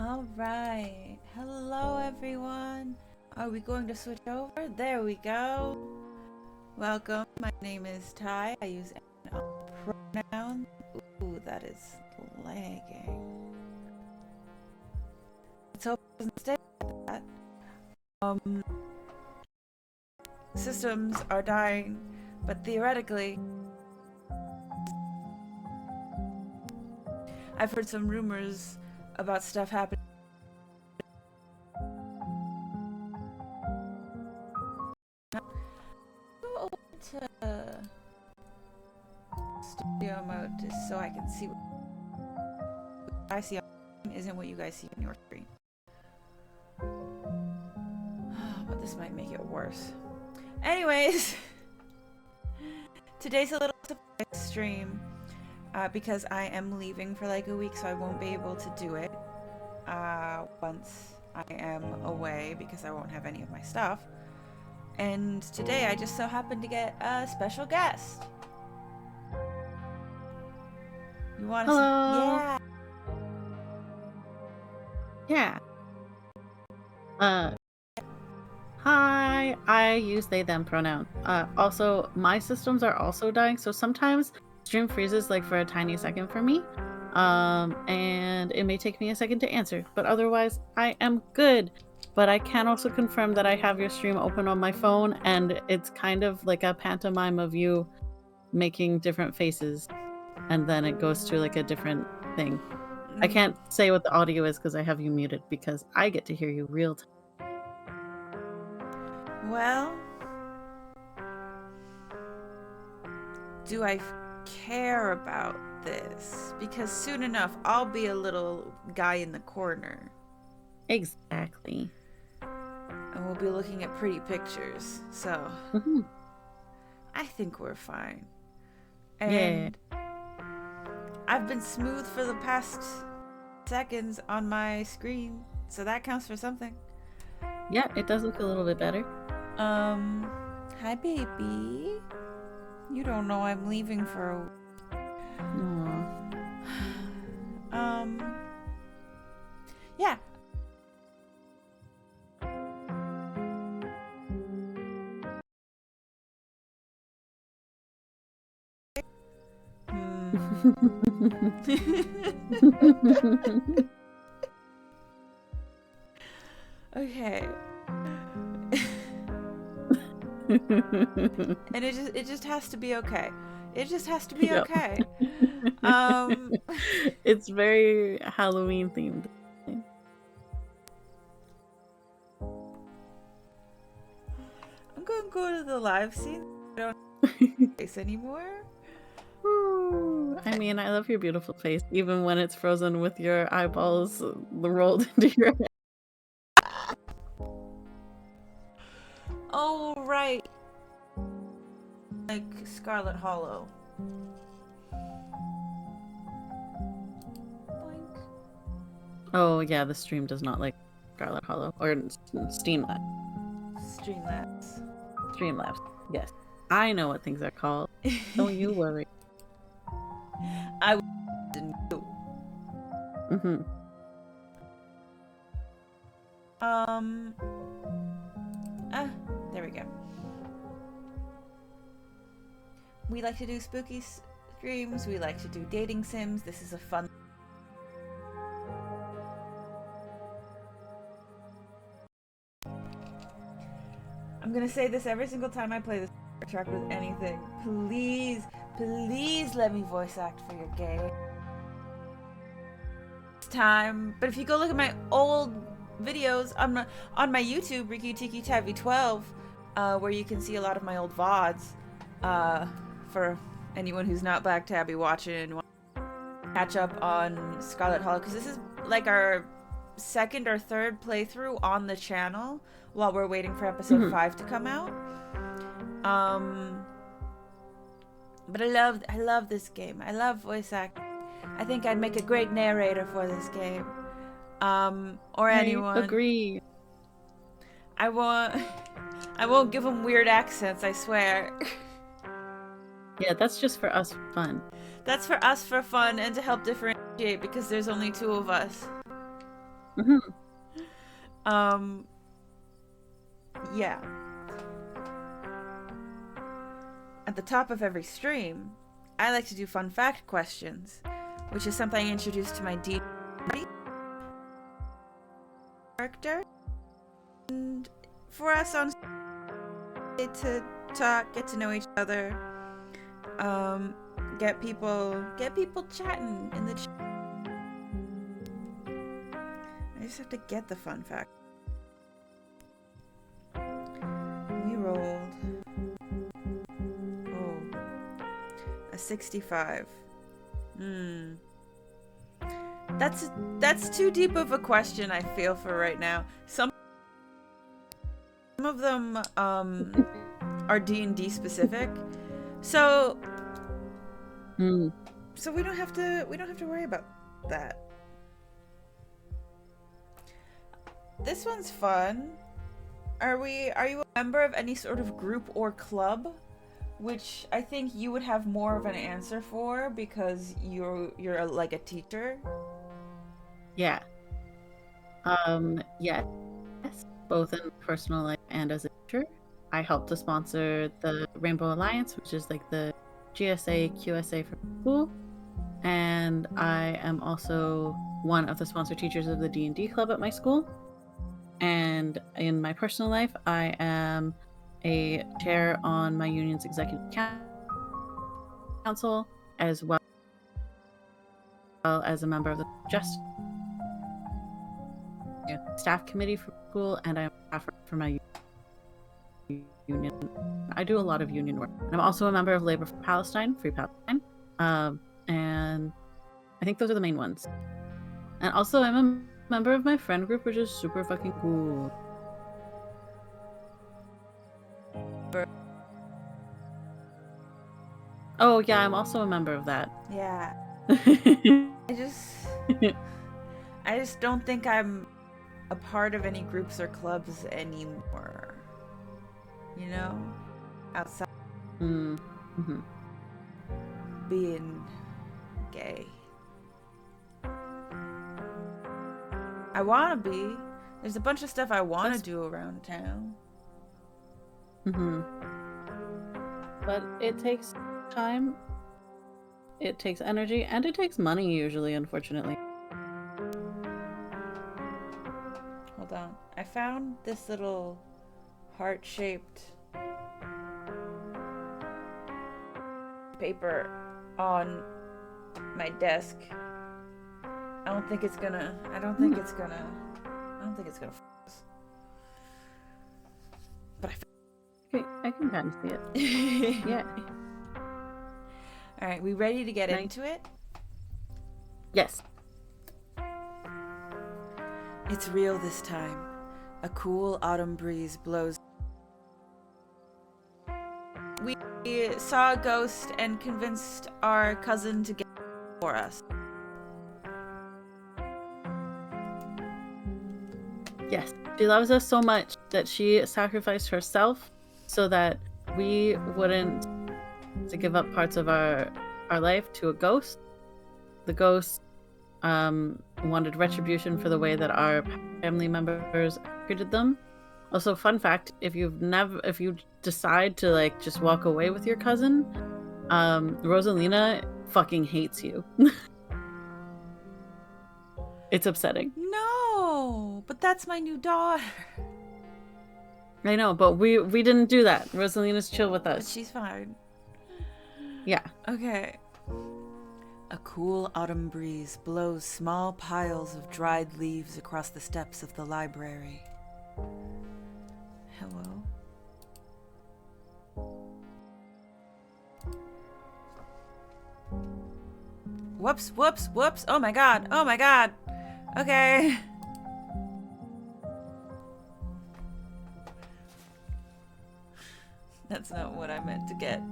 All right. Hello, everyone. Are we going to switch over? There we go. Welcome. My name is Ty. I use pronoun. Ooh, that is lagging. Let's hope it doesn't stay like that. Systems are dying, but theoretically, I've heard some rumors about stuff happening. Go over to studio mode just so I can see what I see on screen isn't what you guys see on your screen. But this might make it worse. Anyways, today's a little surprise stream because I am leaving for like a week, so I won't be able to do it once I am away because I won't have any of my stuff. And today I just so happened to get a special guest. You want to say? Hello. Yeah. Hi, I use they them pronoun. Also, my systems are also dying, so sometimes stream freezes like for a tiny second for me. And it may take me a second to answer, but otherwise I am good. But I can also confirm that I have your stream open on my phone, and it's kind of like a pantomime of you making different faces, and then it goes to like a different thing. I can't say what the audio is because I have you muted because I get to hear you real time. Well, do I care about this? Because soon enough, I'll be a little guy in the corner. Exactly. And we'll be looking at pretty pictures. So, I think we're fine. And I've been smooth for the past seconds on my screen, so that counts for something. Yeah, it does look a little bit better. Hi, baby. You don't know I'm leaving for a week. Yeah. Okay. And it just has to be okay. It just has to be okay. It's very Halloween themed. I'm gonna go to the live scene. I don't have face anymore. I mean, I love your beautiful face, even when it's frozen with your eyeballs rolled into your head. Oh, right. Like Scarlet Hollow. Boink. Oh, yeah, the stream does not like Scarlet Hollow. Or Streamlabs. Streamlabs, yes. I know what things are called. Don't you worry. I didn't do. There we go. We like to do spooky streams. We like to do dating sims. This is a fun. I'm gonna say this every single time I play this track with anything. Please, please let me voice act for your game. It's time. But if you go look at my old videos on my YouTube, Riki Tiki Tabby 12, where you can see a lot of my old VODs, for anyone who's not Black Tabby watching and want to catch up on Scarlet Hollow, because this is like our second or third playthrough on the channel while we're waiting for episode 5 to come out. But I love this game. I love voice acting. I think I'd make a great narrator for this game. Or anyone. I agree. I won't give them weird accents, I swear. Yeah, that's just for us fun. That's for us for fun and to help differentiate because there's only 2 of us. Mm-hmm. Yeah. At the top of every stream, I like to do fun fact questions, which is something I introduced to my D character. And for us on to talk, get to know each other, get people chatting in the chat. I just have to get the fun fact. We rolled a 65. That's too deep of a question, I feel, for right now. Some of them are D&D specific. So so we don't have to worry about that. This one's fun. Are you a member of any sort of group or club? Which I think you would have more of an answer for because you're like a teacher. Yeah. Yes. Both in personal life and as a teacher. I help to sponsor the Rainbow Alliance, which is like the GSA, QSA for school. And I am also one of the sponsor teachers of the D&D club at my school. And in my personal life, I am a chair on my union's executive council, as well as a member of the staff committee for school, and I'm a staff for my union. I do a lot of union work. I'm also a member of Labor for Palestine, Free Palestine, and I think those are the main ones. And also, I'm a member of my friend group, which is super fucking cool. Oh yeah, I'm also a member of that. Yeah. I just don't think I'm a part of any groups or clubs anymore. You know? Outside being gay. I want to be. There's a bunch of stuff I want to do around town. But it takes time, it takes energy, and it takes money usually, unfortunately. Hold on. I found this little heart-shaped paper on my desk. I don't think it's gonna focus. But I can kind of see it. Yeah. All right, we ready to get into it? Yes. It's real this time. A cool autumn breeze blows. We saw a ghost and convinced our cousin to get for us. Yes. She loves us so much that she sacrificed herself so that we wouldn't to give up parts of our life to a ghost. The ghost wanted retribution for the way that our family members treated them. Also, fun fact, if you decide to like just walk away with your cousin, Rosalina fucking hates you. It's upsetting. No, but that's my new daughter. I know, but we didn't do that. Rosalina's chill with us. But she's fine. Yeah. Okay. A cool autumn breeze blows small piles of dried leaves across the steps of the library. Hello? Whoops, whoops, whoops. Oh my god. Oh my god. Okay. That's not what I meant to get.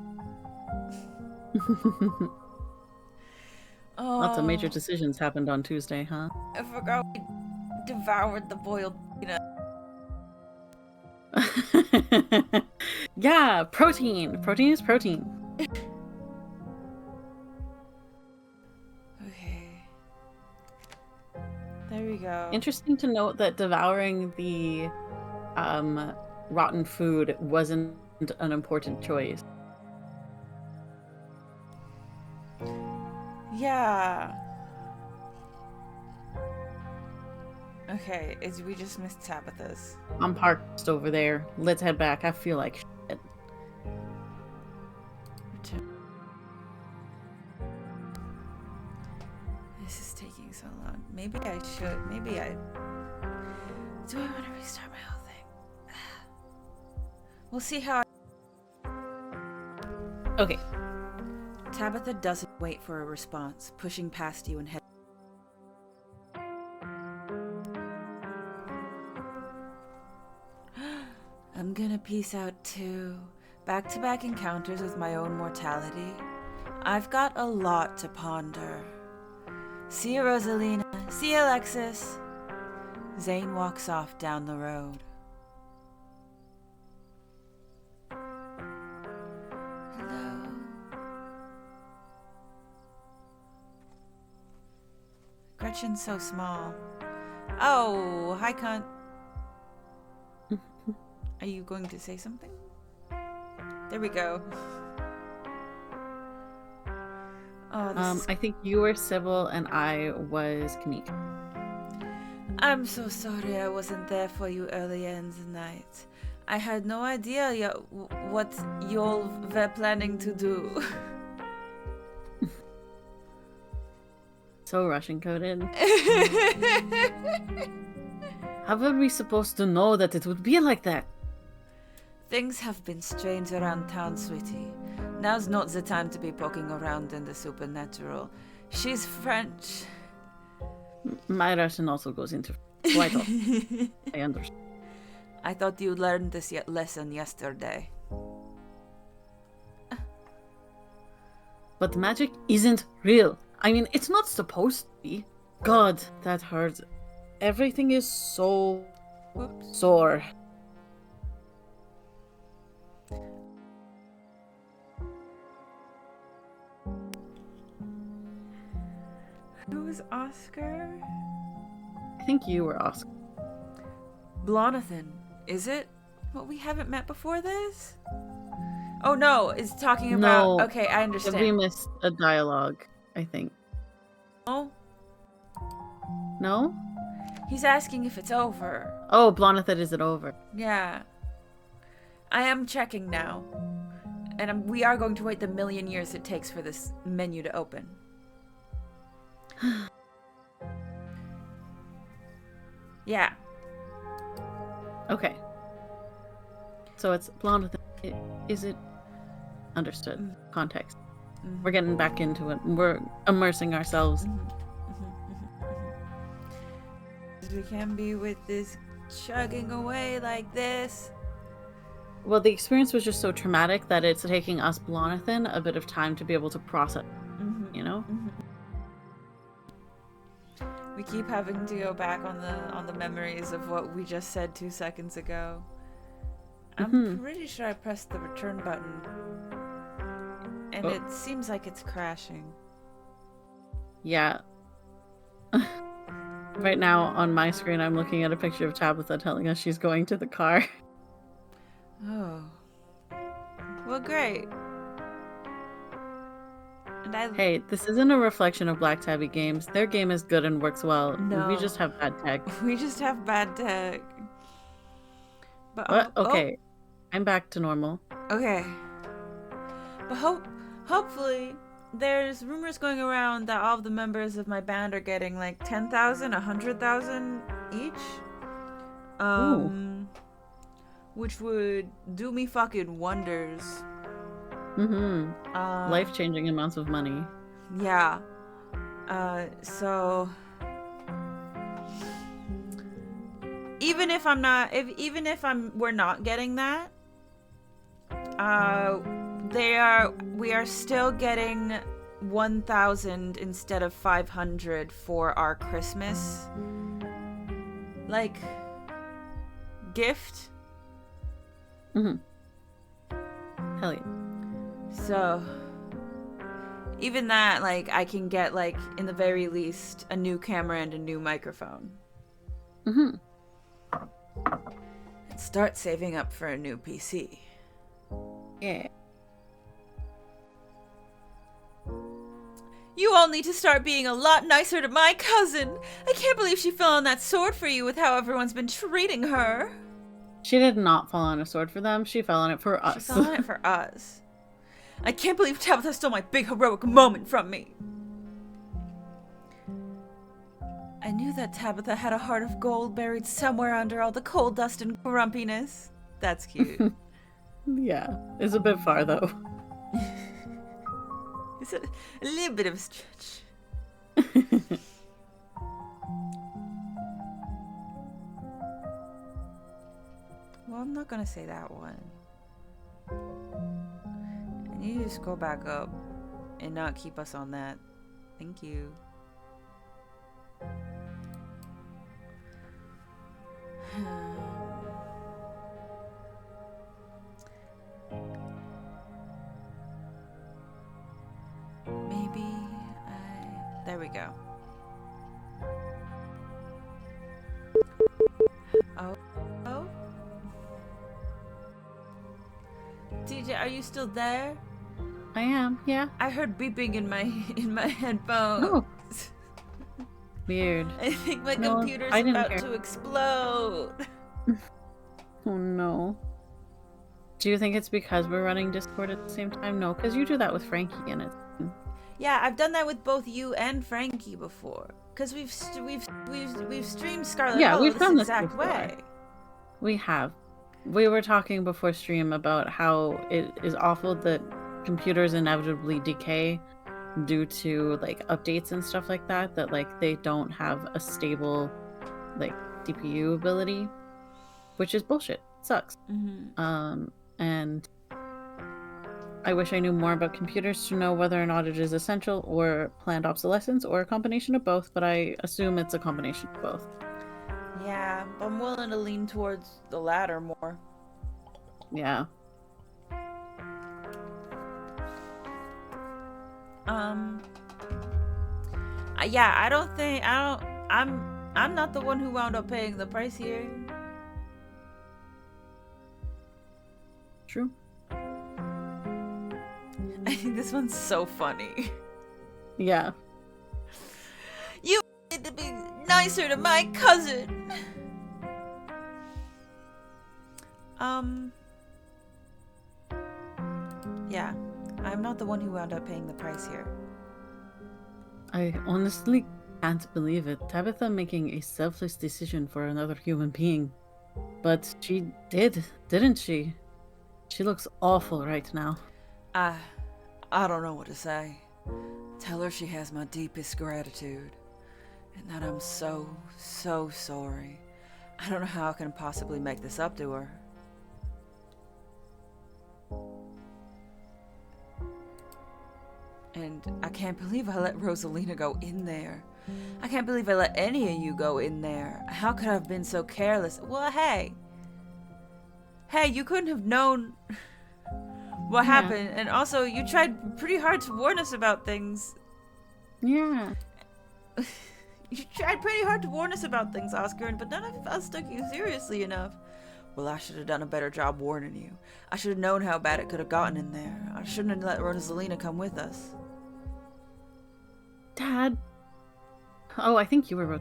Oh, Lots of major decisions happened on Tuesday, huh? I forgot we devoured the boiled peanut. Yeah, protein. Protein is protein. Okay. There we go. Interesting to note that devouring the rotten food wasn't an important choice. Yeah. Okay, we just missed Tabitha's. I'm parked over there. Let's head back. I feel like shit. This is taking so long. Maybe I should. Maybe I... Do I want to restart my whole thing? We'll see how Okay. Tabitha doesn't wait for a response, pushing past you and head. I'm gonna peace out too. Back-to-back encounters with my own mortality. I've got a lot to ponder. See you, Rosalina. See you, Alexis. Zane walks off down the road. Hello. Gretchen's so small. Oh, hi, cunt. Are you going to say something? There we go. Oh, I think you were Sybil and I was Kanika. I'm so sorry I wasn't there for you earlier in the night. I had no idea what y'all were planning to do. So Russian coded. How were we supposed to know that it would be like that? Things have been strange around town, sweetie. Now's not the time to be poking around in the supernatural. She's French. My Russian also goes into quite often. I understand. I thought you learned this lesson yesterday. But magic isn't real. I mean, it's not supposed to be. God, that hurts. Everything is so sore. Who was Oscar? I think you were Oscar. Blonathan, is it? What, we haven't met before this? Oh no, it's talking about... No. Okay, I understand. We missed a dialogue, I think. Oh? No? He's asking if it's over. Oh, Blonathan, is it over? Yeah. I am checking now. And we are going to wait the million years it takes for this menu to open. Yeah. Okay. So it's Blonathan. Is it... Understood. Context. We're getting back into it. We're immersing ourselves. We can be with this chugging away like this. Well, the experience was just so traumatic that it's taking us, Blonathan, a bit of time to be able to process, you know? We keep having to go back on the memories of what we just said 2 seconds ago. I'm pretty sure I pressed the return button. And it seems like it's crashing. Yeah. Right now, on my screen, I'm looking at a picture of Tabitha telling us she's going to the car. Oh. Well, great. And Hey, this isn't a reflection of Black Tabby Games. Their game is good and works well. No. We just have bad tech. We just have bad tech. But What? Okay. I'm back to normal. Okay. But hopefully, there's rumors going around that all of the members of my band are getting like 10,000, 100,000 each. Which would do me fucking wonders. Life-changing amounts of money. Yeah. So even if we're not getting that, we are still getting 1,000 instead of 500 for our Christmas like gift. Hell yeah. So Even that, like, I can get, like, in the very least, a new camera and a new microphone. Mm-hmm. And start saving up for a new PC. Yeah. You all need to start being a lot nicer to my cousin. I can't believe she fell on that sword for you with how everyone's been treating her. She did not fall on a sword for them. She fell on it for us. She fell on it for us. I can't believe Tabitha stole my big heroic moment from me. I knew that Tabitha had a heart of gold buried somewhere under all the coal dust and grumpiness. That's cute. Yeah, it's a bit far though. It's a little bit of a stretch. Well, I'm not gonna say that one. And you just go back up and not keep us on that. Thank you. There we go. Oh. TJ, are you still there? I am, yeah. I heard beeping in my headphones. Oh. Weird. I think my computer's about to explode. Oh no. Do you think it's because we're running Discord at the same time? No, because you do that with Frankie and it's... Yeah, I've done that with both you and Frankie before. Because we've streamed Scarlet Hollow we've done this exact before. way. We have. We were talking before stream about how it is awful that computers inevitably decay due to like updates and stuff like that, that like they don't have a stable like CPU ability, which is bullshit. It sucks. Mm-hmm. And I wish I knew more about computers to know whether or not it is essential or planned obsolescence or a combination of both, but I assume it's a combination of both. Yeah, I'm willing to lean towards the latter more. Yeah. I'm not the one who wound up paying the price here. True. I think this one's so funny. Yeah. You need to be nicer to my cousin. Yeah, I'm not the one who wound up paying the price here. I honestly can't believe it. Tabitha making a selfless decision for another human being. But she did, didn't she? She looks awful right now. I don't know what to say. Tell her she has my deepest gratitude. And that I'm so, so sorry. I don't know how I can possibly make this up to her. And I can't believe I let Rosalina go in there. I can't believe I let any of you go in there. How could I have been so careless? Well, hey. Hey, you couldn't have known what happened. And also, you tried pretty hard to warn us about things. Yeah. You tried pretty hard to warn us about things, Oscar, but none of us took you seriously enough. Well, I should have done a better job warning you. I should have known how bad it could have gotten in there. I shouldn't have let Rosalina come with us. Dad. Oh, I think you were...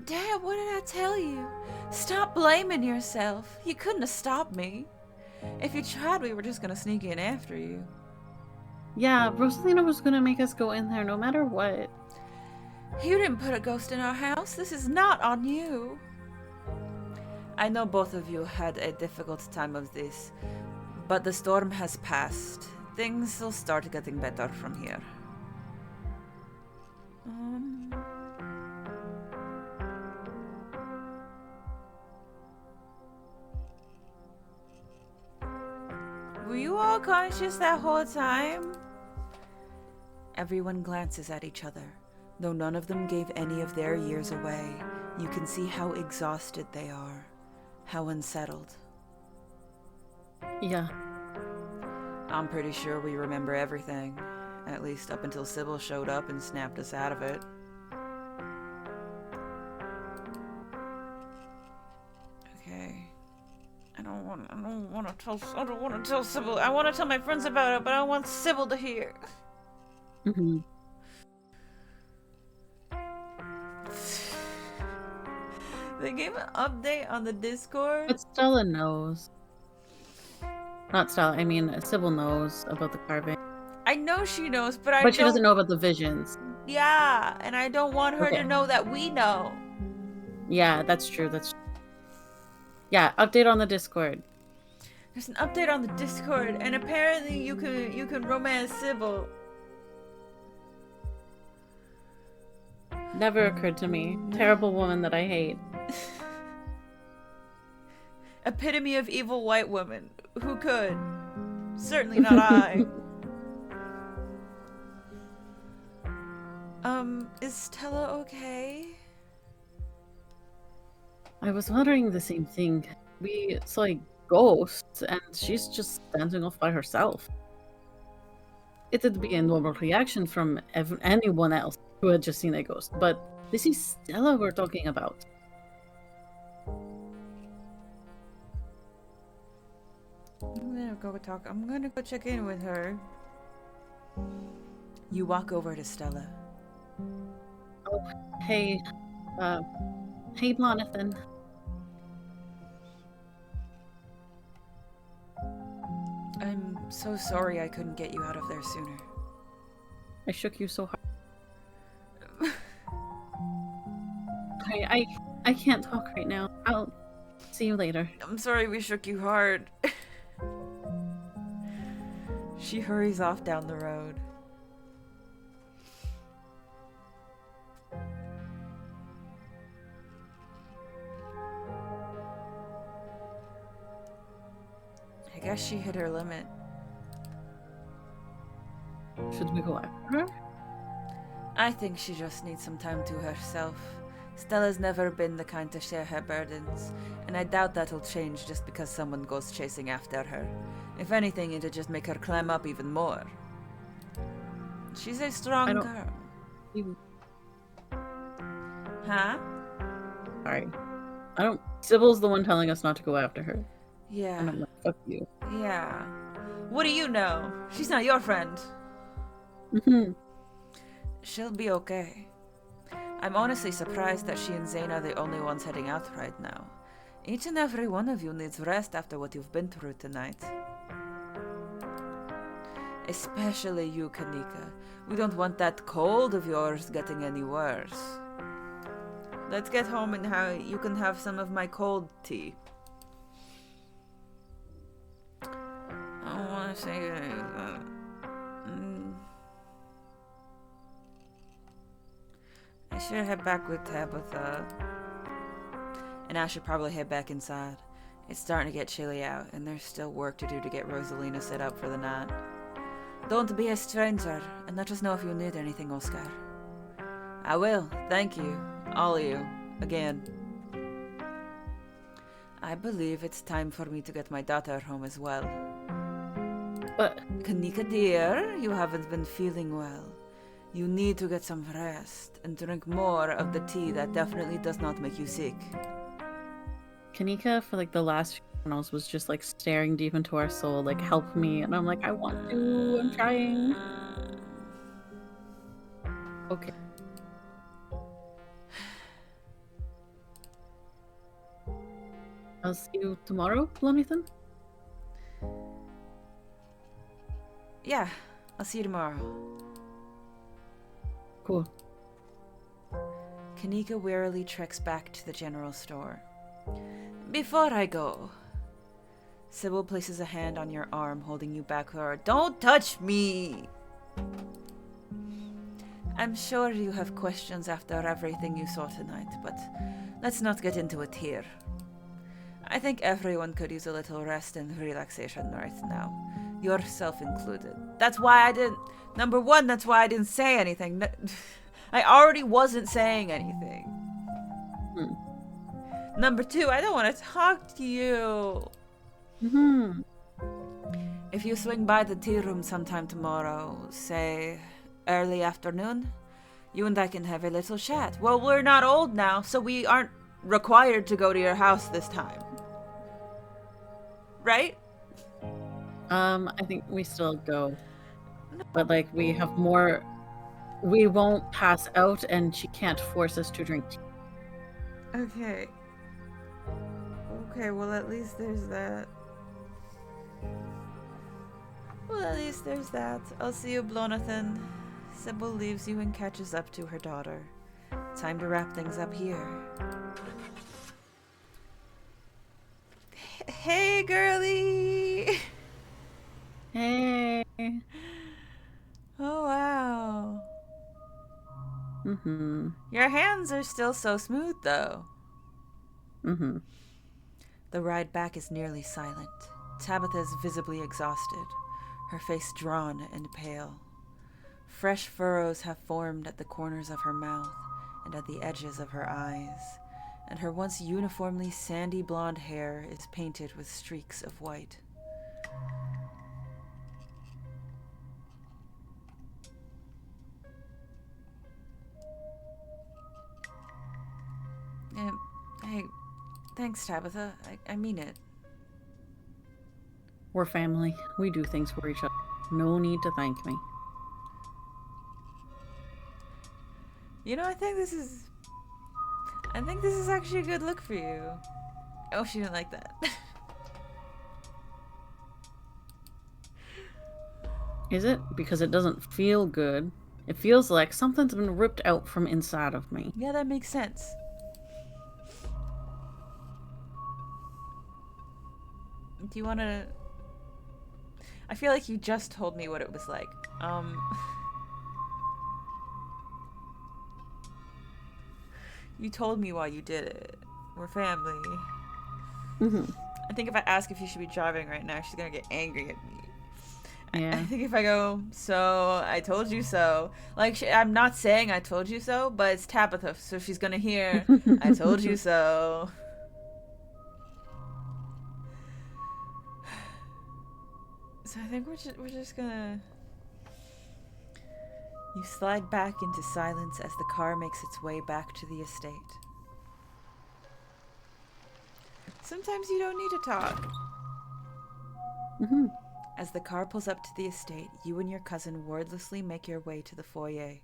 Dad, what did I tell you? Stop blaming yourself. You couldn't have stopped me. If you tried, we were just gonna sneak in after you. Yeah, Rosalina was gonna make us go in there no matter what. You didn't put a ghost in our house. This is not on you. I know both of you had a difficult time of this, but the storm has passed. Things will start getting better from here. Were you all conscious that whole time? Everyone glances at each other. Though none of them gave any of their years away, you can see how exhausted they are, how unsettled. Yeah. I'm pretty sure we remember everything. At least up until Sybil showed up and snapped us out of it. Okay. I don't want to tell Sybil. I want to tell my friends about it, but I want Sybil to hear. Mm-hmm. They gave an update on the Discord. But Stella knows. Not Stella, I mean Sybil knows about the carving. I know she knows, but But she doesn't know about the visions. Yeah, and I don't want her to know that we know. Yeah, that's true. Yeah, update on the Discord. There's an update on the Discord, and apparently you can romance Sybil. Never occurred to me. Terrible woman that I hate. Epitome of evil white woman. Who could? Certainly not I. Is Stella okay? I was wondering the same thing. We saw a ghost, and she's just standing off by herself. It'd be a normal reaction from anyone else who had just seen a ghost, but this is Stella we're talking about. I'm gonna go check in with her. You walk over to Stella. Oh, hey, hey, Jonathan. I'm so sorry I couldn't get you out of there sooner. I shook you so hard. I can't talk right now. I'll see you later. I'm sorry we shook you hard. She hurries off down the road. I guess she hit her limit. Should we go after her? I think she just needs some time to herself. Stella's never been the kind to share her burdens, and I doubt that'll change just because someone goes chasing after her. If anything, it'll just make her climb up even more. She's a strong girl. Huh? Sorry. Sybil's the one telling us not to go after her. Yeah. And I'm like, fuck you. Yeah. What do you know? She's not your friend. Mm-hmm. She'll be okay. I'm honestly surprised that she and Zane are the only ones heading out right now. Each and every one of you needs rest after what you've been through tonight. Especially you, Kanika. We don't want that cold of yours getting any worse. Let's get home and you can have some of my cold tea. I don't want to say anything. I should head back with Tabitha. And I should probably head back inside. It's starting to get chilly out, and there's still work to do to get Rosalina set up for the night. Don't be a stranger, and let us know if you need anything, Oscar. I will, thank you, all of you, again. I believe it's time for me to get my daughter home as well. But Kanika dear, you haven't been feeling well. You need to get some rest and drink more of the tea that definitely does not make you sick. Kanika, for like the last few panels, was just like staring deep into our soul, like, help me. And I'm like, I want to, I'm trying. Okay. I'll see you tomorrow, Jonathan? Yeah, I'll see you tomorrow. Cool. Kanika wearily treks back to the general store. Before I go, Sybil places a hand on your arm, holding you back with her. Don't touch me! I'm sure you have questions after everything you saw tonight, but let's not get into it here. I think everyone could use a little rest and relaxation right now, yourself included. That's why I didn't... Number one, that's why I didn't say anything. I already wasn't saying anything. Number two, I don't want to talk to you. If you swing by the tea room sometime tomorrow, say early afternoon, you and I can have a little chat. Well, we're not old now, so we aren't required to go to your house this time. Right? I think we still go. But like we have more, we won't pass out and she can't force us to drink tea. Okay. Okay, well at least there's that. Well, at least there's that. I'll see you, Blonathan. Sybil leaves you and catches up to her daughter. Time to wrap things up here. Hey, girly! Hey. Oh, wow. Mm-hmm. Your hands are still so smooth, though. Mm-hmm. The ride back is nearly silent. Tabitha is visibly exhausted, her face drawn and pale. Fresh furrows have formed at the corners of her mouth and at the edges of her eyes, and her once uniformly sandy blonde hair is painted with streaks of white. Hey, thanks, Tabitha. I mean it. We're family. We do things for each other. No need to thank me. You know, I think this is actually a good look for you. Oh, she didn't like that. Is it? Because it doesn't feel good. It feels like something's been ripped out from inside of me. Yeah, that makes sense. Do you want to... I feel like you just told me what it was like. You told me why you did it. We're family. Mm-hmm. I think if I ask if you should be driving right now, she's gonna get angry at me. Yeah. I think if I go, so I told you so. Like, I'm not saying I told you so, but it's Tabitha, so she's gonna hear, I told you so. So I think we're just gonna... You slide back into silence as the car makes its way back to the estate. Sometimes you don't need to talk. Mm-hmm. As the car pulls up to the estate, you and your cousin wordlessly make your way to the foyer.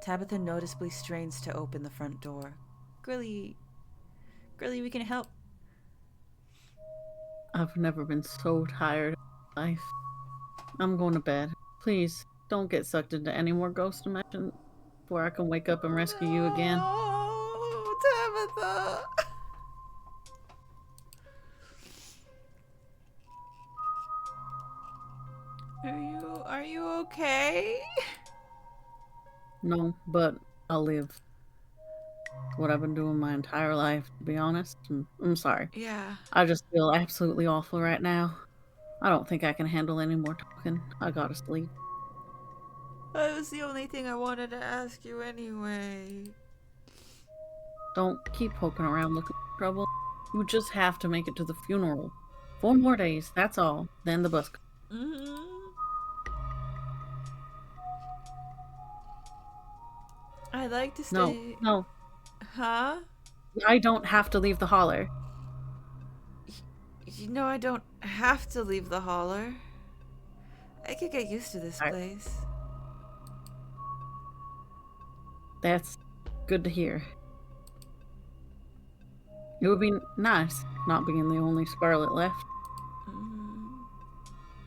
Tabitha noticeably strains to open the front door. Grilly, we can help. I've never been so tired in life. I'm going to bed. Please, don't get sucked into any more ghost dimension before I can wake up and rescue you again. Oh, Tabitha. Are you okay? No, but I'll live. What I've been doing my entire life, to be honest. I'm sorry. Yeah. I just feel absolutely awful right now. I don't think I can handle any more talking. I gotta sleep. That was the only thing I wanted to ask you anyway. Don't keep poking around looking for trouble. You just have to make it to the funeral. 4 more days, that's all. Then the bus comes. Mm-hmm. I'd like to stay... No. Huh? I don't have to leave the holler. You know I don't have to leave the holler. I could get used to this place. That's good to hear. It would be nice not being the only Scarlet left.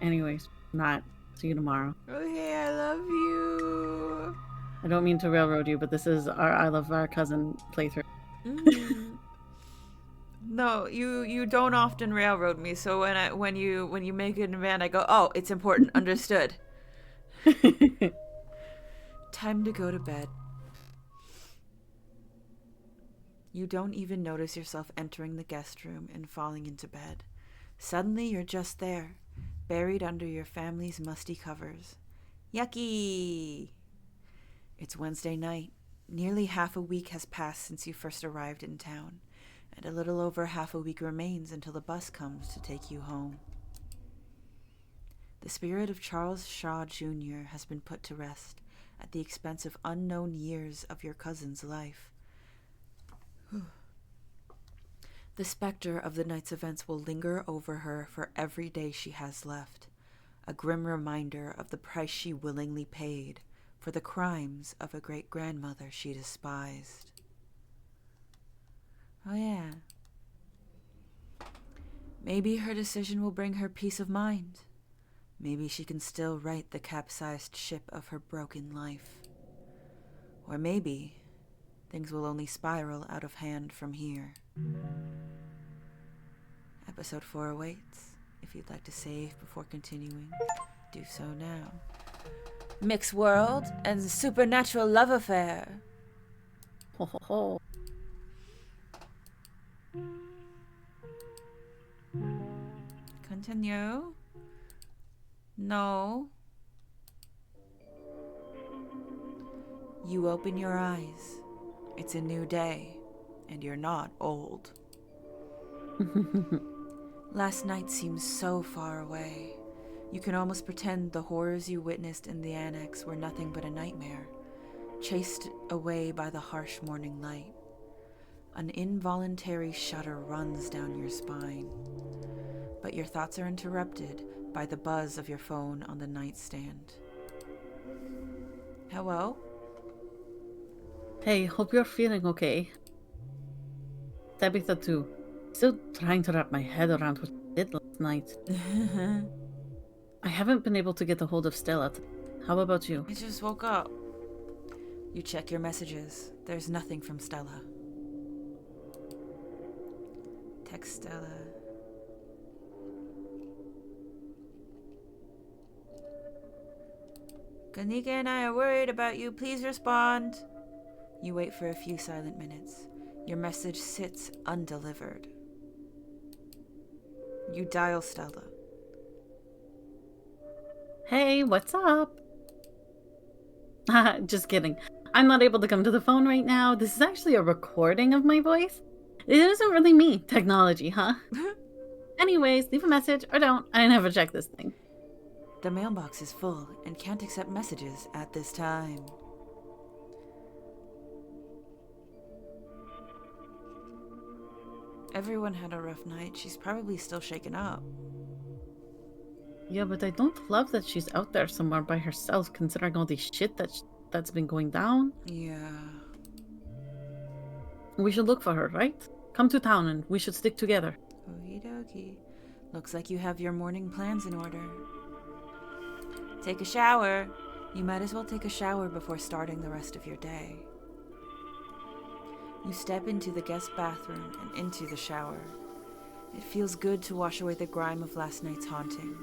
Anyways, not. See you tomorrow. Okay, I love you. I don't mean to railroad you, but this is our I Love Our Cousin playthrough. No, you don't often railroad me. So when you make a demand, I go, oh, it's important. Understood. Time to go to bed. You don't even notice yourself entering the guest room and falling into bed. Suddenly, you're just there, buried under your family's musty covers. Yucky! It's Wednesday night. Nearly half a week has passed since you first arrived in town, and a little over half a week remains until the bus comes to take you home. The spirit of Charles Shaw Jr. has been put to rest at the expense of unknown years of your cousin's life. The specter of the night's events will linger over her for every day she has left, a grim reminder of the price she willingly paid for the crimes of a great-grandmother she despised. Oh yeah. Maybe her decision will bring her peace of mind. Maybe she can still right the capsized ship of her broken life. Or maybe things will only spiral out of hand from here. Episode 4 awaits. If you'd like to save before continuing, do so now. Mixed world and supernatural love affair. Ho ho ho. Continue. No. You open your eyes. It's a new day, and you're not old. Last night seems so far away. You can almost pretend the horrors you witnessed in the annex were nothing but a nightmare, chased away by the harsh morning light. An involuntary shudder runs down your spine, but your thoughts are interrupted by the buzz of your phone on the nightstand. Hello? Hey, hope you're feeling okay. Tabitha too. Still trying to wrap my head around what you did last night. I haven't been able to get a hold of Stella. How about you? I just woke up. You check your messages. There's nothing from Stella. Text Stella. Kanika and I are worried about you. Please respond. You wait for a few silent minutes. Your message sits undelivered. You dial Stella. Hey, what's up? Just kidding. I'm not able to come to the phone right now. This is actually a recording of my voice. It isn't really me. Technology, huh? Anyways, leave a message or don't. I never check this thing. The mailbox is full and can't accept messages at this time. Everyone had a rough night. She's probably still shaken up. Yeah, but I don't love that she's out there somewhere by herself, considering all the shit that's been going down. Yeah. We should look for her, right? Come to town and we should stick together. Okie dokie. Looks like you have your morning plans in order. Take a shower. You might as well take a shower before starting the rest of your day. You step into the guest bathroom and into the shower. It feels good to wash away the grime of last night's haunting,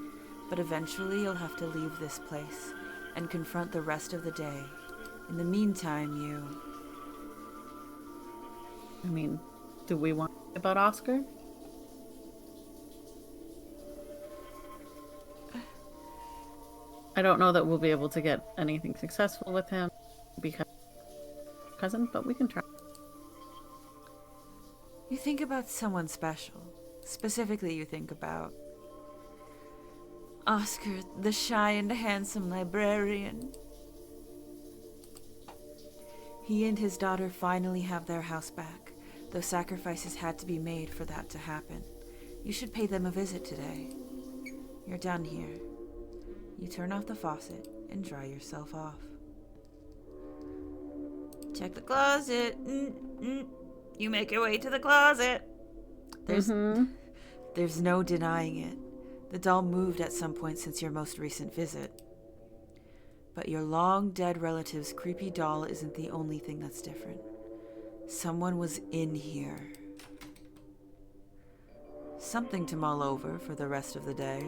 but eventually you'll have to leave this place and confront the rest of the day. In the meantime, I mean, do we want to talk about Oscar? I don't know that we'll be able to get anything successful with him because cousin, but we can try. You think about someone special. Specifically, you think about Oscar, the shy and handsome librarian. He and his daughter finally have their house back, though sacrifices had to be made for that to happen. You should pay them a visit today. You're done here. You turn off the faucet and dry yourself off. Check the closet. You make your way to the closet. There's no denying it. The doll moved at some point since your most recent visit. But your long-dead relative's creepy doll isn't the only thing that's different. Someone was in here. Something to mull over for the rest of the day.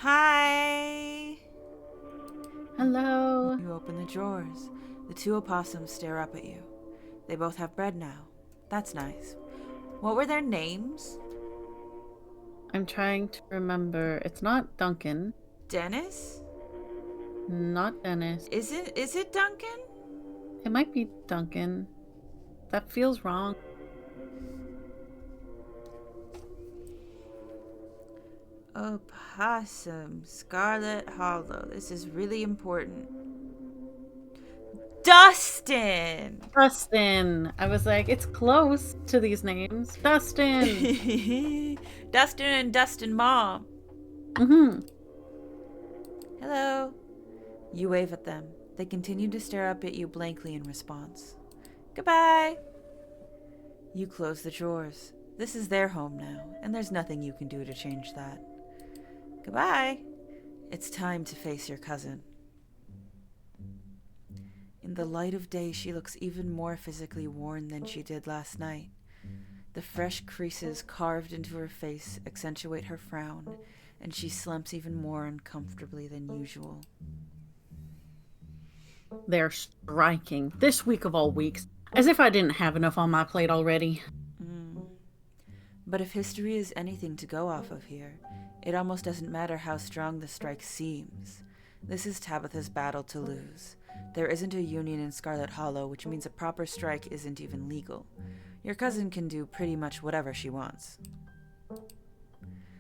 Hi! Hello. You open the drawers. The two opossums stare up at you. They both have bread now. That's nice. What were their names? I'm trying to remember. It's not Duncan. Dennis? Not Dennis. Is it Duncan? It might be Duncan. That feels wrong. Opossum, Scarlet Hollow. This is really important. Dustin! Dustin. I was like, it's close to these names. Dustin. Dustin and Dustin Mom. Mm-hmm. Hello. You wave at them. They continue to stare up at you blankly in response. Goodbye. You close the drawers. This is their home now, and there's nothing you can do to change that. Goodbye. It's time to face your cousin. In the light of day, she looks even more physically worn than she did last night. The fresh creases carved into her face accentuate her frown, and she slumps even more uncomfortably than usual. They're striking. This week of all weeks. As if I didn't have enough on my plate already. But if history is anything to go off of here, it almost doesn't matter how strong the strike seems. This is Tabitha's battle to lose. There isn't a union in Scarlet Hollow, which means a proper strike isn't even legal. Your cousin can do pretty much whatever she wants.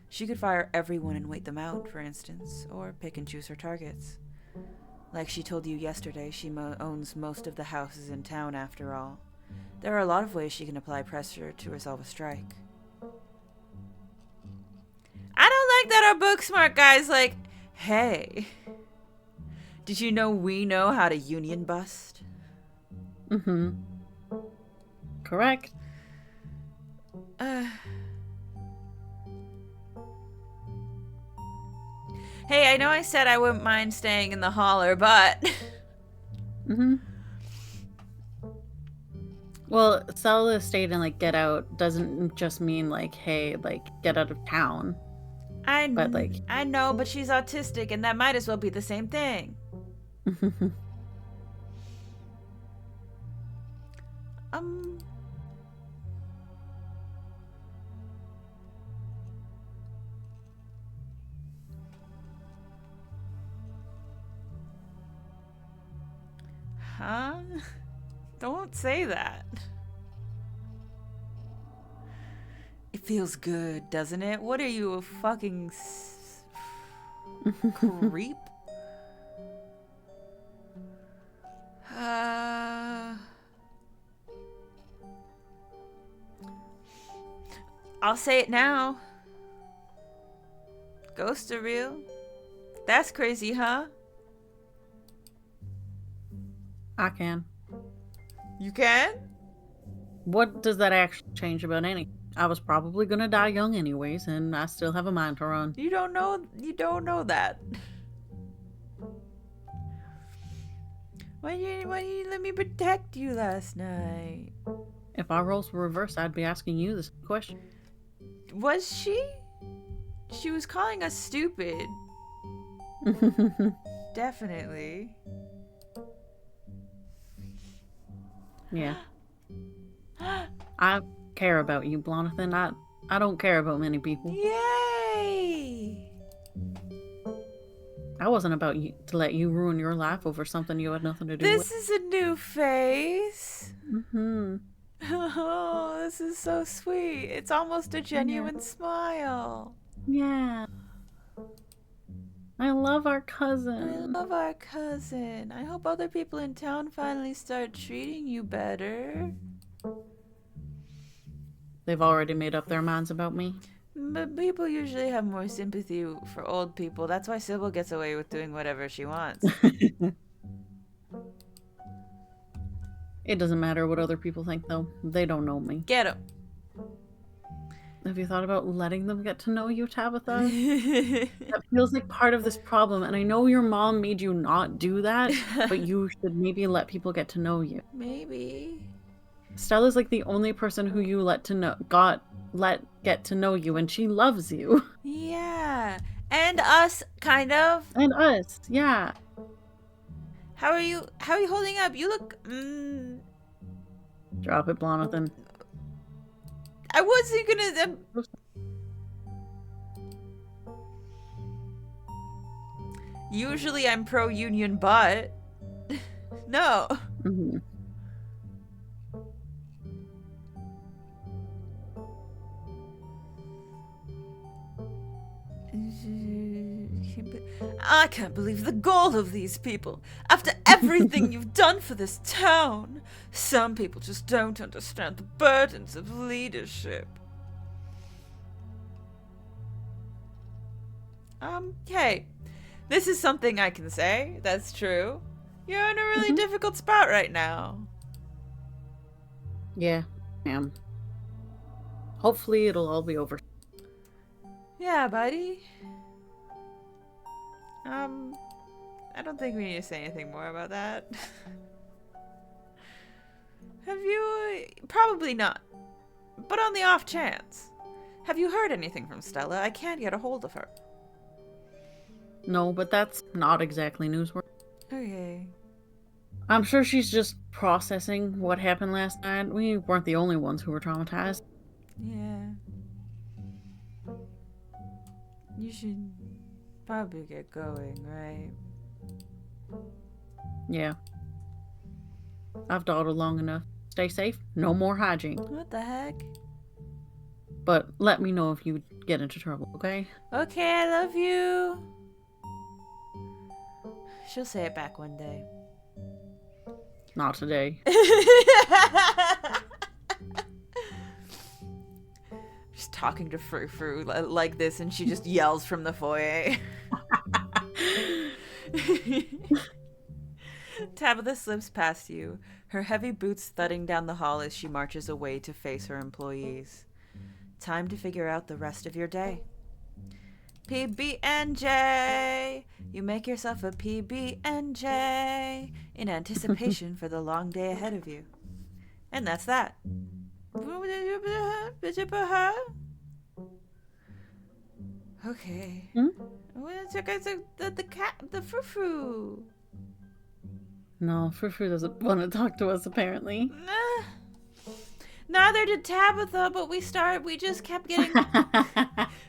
She could fire everyone and wait them out, for instance, or pick and choose her targets. Like she told you yesterday, she owns most of the houses in town after all. There are a lot of ways she can apply pressure to resolve a strike. I don't like that our book smart guy's like, hey, did you know we know how to union bust? Mm-hmm. Correct. Hey, I know I said I wouldn't mind staying in the holler, but... Mm-hmm. Well, sell the estate and, like, get out doesn't just mean, like, hey, like, get out of town. I But know, but she's autistic, and that might as well be the same thing. Huh? Don't say that. It feels good, doesn't it? What are you, a fucking creep? I'll say it now. Ghosts are real. That's crazy, huh? I can. You can? What does that actually change about anything? I was probably gonna die young anyways, and I still have a mind to run. You don't know that. Why didn't you let me protect you last night? If our roles were reversed, I'd be asking you this question. Was she? She was calling us stupid. Definitely. Yeah. I care about you, Blonathan. I don't care about many people. Yay! I wasn't about you to let you ruin your life over something you had nothing to do with. This is a new face. Mm-hmm. Oh, this is so sweet. It's almost a genuine smile. Yeah. I love our I cousin. love our cousin. I hope other people in town finally start treating you better. They've already made up their minds about me. But people usually have more sympathy for old people. That's why Sybil gets away with doing whatever she wants. It doesn't matter what other people think, though. They don't know me. Get him. Have you thought about letting them get to know you, Tabitha? That feels like part of this problem, and I know your mom made you not do that, but you should maybe let people get to know you. Maybe. Stella's like the only person who you let get to know you, and she loves you. Yeah. And us, kind of. And us, yeah. How are you holding up? You look Drop it, Blonathan. I wasn't gonna Usually I'm pro union, but no. Mm-hmm. I can't believe the gall of these people. After everything you've done for this town. Some people just don't understand the burdens of leadership. Hey. This is something I can say. That's true. You're in a really difficult spot right now. Yeah, I am. Hopefully it'll all be over. Yeah, buddy. I don't think we need to say anything more about that. Have you... Probably not. But on the off chance. Have you heard anything from Stella? I can't get a hold of her. No, but that's not exactly newsworthy. Okay. I'm sure she's just processing what happened last night. We weren't the only ones who were traumatized. Yeah. You should probably get going, right? Yeah. I've dawdled long enough. Stay safe. No more hijinks. What the heck? But let me know if you get into trouble, okay? Okay, I love you. She'll say it back one day. Not today. Just talking to Frou Frou like this, and she just yells from the foyer. Tabitha slips past you, her heavy boots thudding down the hall as she marches away to face her employees. Time to figure out the rest of your day. PB&J! You make yourself a PB&J in anticipation for the long day ahead of you. And that's that. Okay. The frou-frou. No, Frou-Frou doesn't want to talk to us, apparently. Neither did Tabitha, but we just kept getting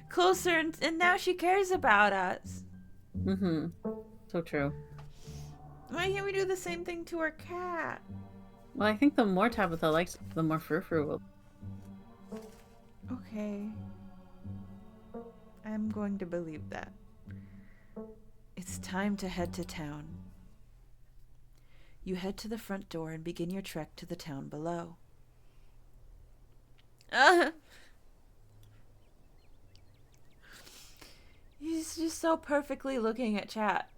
closer, and now she cares about us. Mm-hmm. So true. Why can't we do the same thing to our cat? Well, I think the more Tabitha likes, the more Frou-Frou will. Okay. I'm going to believe that. It's time to head to town. You head to the front door and begin your trek to the town below. He's just so perfectly looking at chat.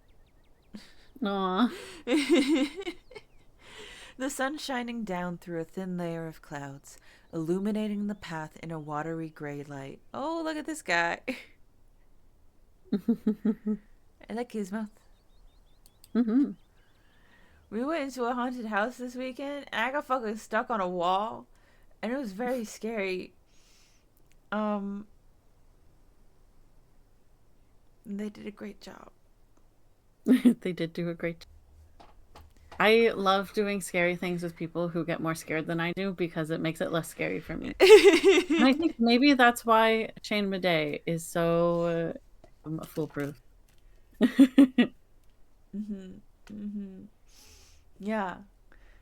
Aww. The sun shining down through a thin layer of clouds, illuminating the path in a watery gray light. Oh, look at this guy. I like his mouth. Mm-hmm. We went into a haunted house this weekend, and I got fucking stuck on a wall, and it was very scary. They did a great job. They did do a great job. I love doing scary things with people who get more scared than I do because it makes it less scary for me. And I think maybe that's why Shane Madej is so foolproof. Yeah.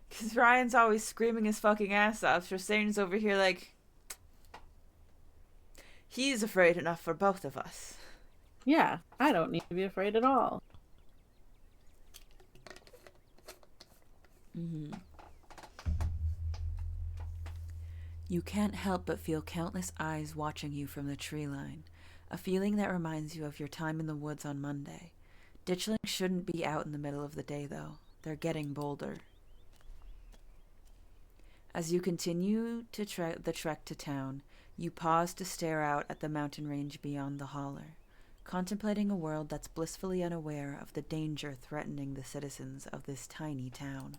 Because Ryan's always screaming his fucking ass off. So Shane's over here like... He's afraid enough for both of us. Yeah, I don't need to be afraid at all. You can't help but feel countless eyes watching you from the tree line, a feeling that reminds you of your time in the woods on Monday. Ditchlings shouldn't be out in the middle of the day, though. They're getting bolder. As you continue to the trek to town, you pause to stare out at the mountain range beyond the holler, contemplating a world that's blissfully unaware of the danger threatening the citizens of this tiny town.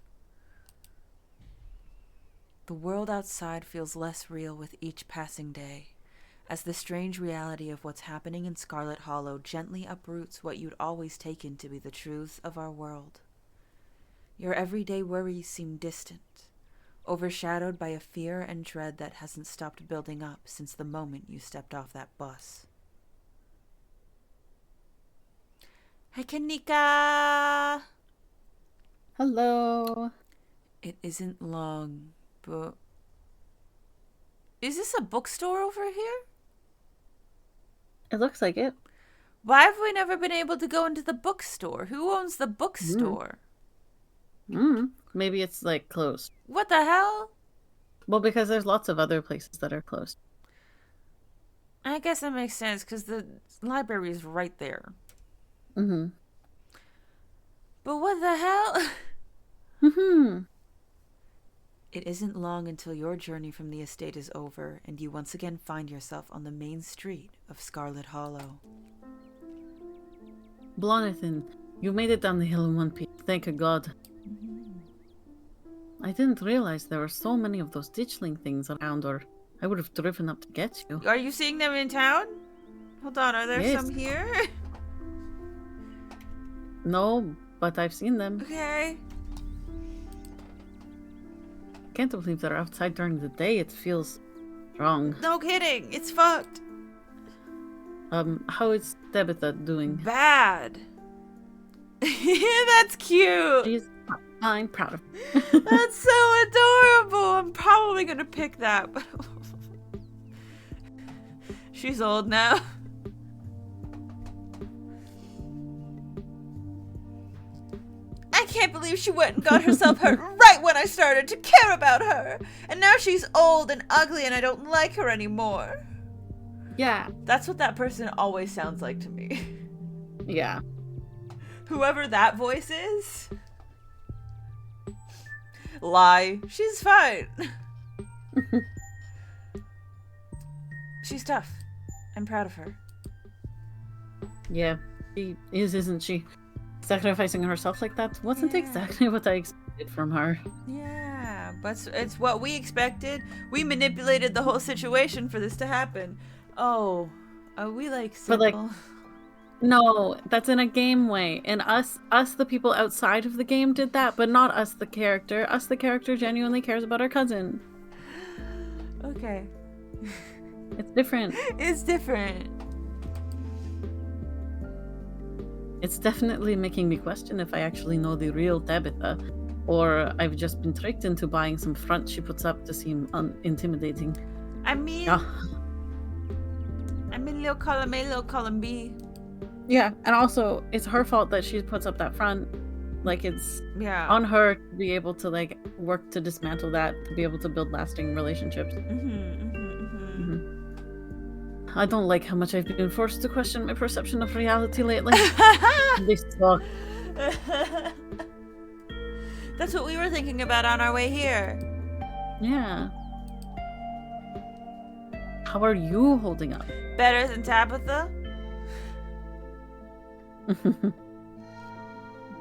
The world outside feels less real with each passing day, as the strange reality of what's happening in Scarlet Hollow gently uproots what you'd always taken to be the truths of our world. Your everyday worries seem distant, overshadowed by a fear and dread that hasn't stopped building up since the moment you stepped off that bus. Hi, Kanika! Hello. It isn't long, but... Is this a bookstore over here? It looks like it. Why have we never been able to go into the bookstore? Who owns the bookstore? Maybe it's like closed. What the hell? Well, because there's lots of other places that are closed. I guess that makes sense because the library is right there. Mm-hmm. But what the hell? Mm-hmm. It isn't long until your journey from the estate is over and you once again find yourself on the main street of Scarlet Hollow. Blonathan, you made it down the hill in one piece. Thank God. I didn't realize there were so many of those ditchling things around, or I would have driven up to get you. Are you seeing them in town? Hold on, are there some here? No, but I've seen them. Okay. Can't believe they're outside during the day. It feels wrong. No kidding. It's fucked. How is Tabitha doing? Bad. That's cute. I'm proud of her. That's so adorable. I'm probably gonna pick that. But she's old now. I can't believe she went and got herself hurt right when I started to care about her. And now she's old and ugly and I don't like her anymore. Yeah. That's what that person always sounds like to me. Yeah. Whoever that voice is. Lie. She's fine. She's tough. I'm proud of her. Yeah. She is, isn't she? Sacrificing herself like that wasn't exactly what I expected from her. Yeah, but it's what we expected. We manipulated the whole situation for this to happen. Oh, are we like simple? But like, no, that's in a game way. And us the people outside of the game did that, but not us the character. Us the character genuinely cares about our cousin. Okay. It's different. It's different. It's definitely making me question if I actually know the real Tabitha, or I've just been tricked into buying some front she puts up to seem intimidating. I mean, little column A, little column B. Yeah, and also it's her fault that she puts up that front. Like, it's on her to be able to like work to dismantle that, to be able to build lasting relationships. I don't like how much I've been forced to question my perception of reality lately. They suck. That's what we were thinking about on our way here. Yeah. How are you holding up? Better than Tabitha?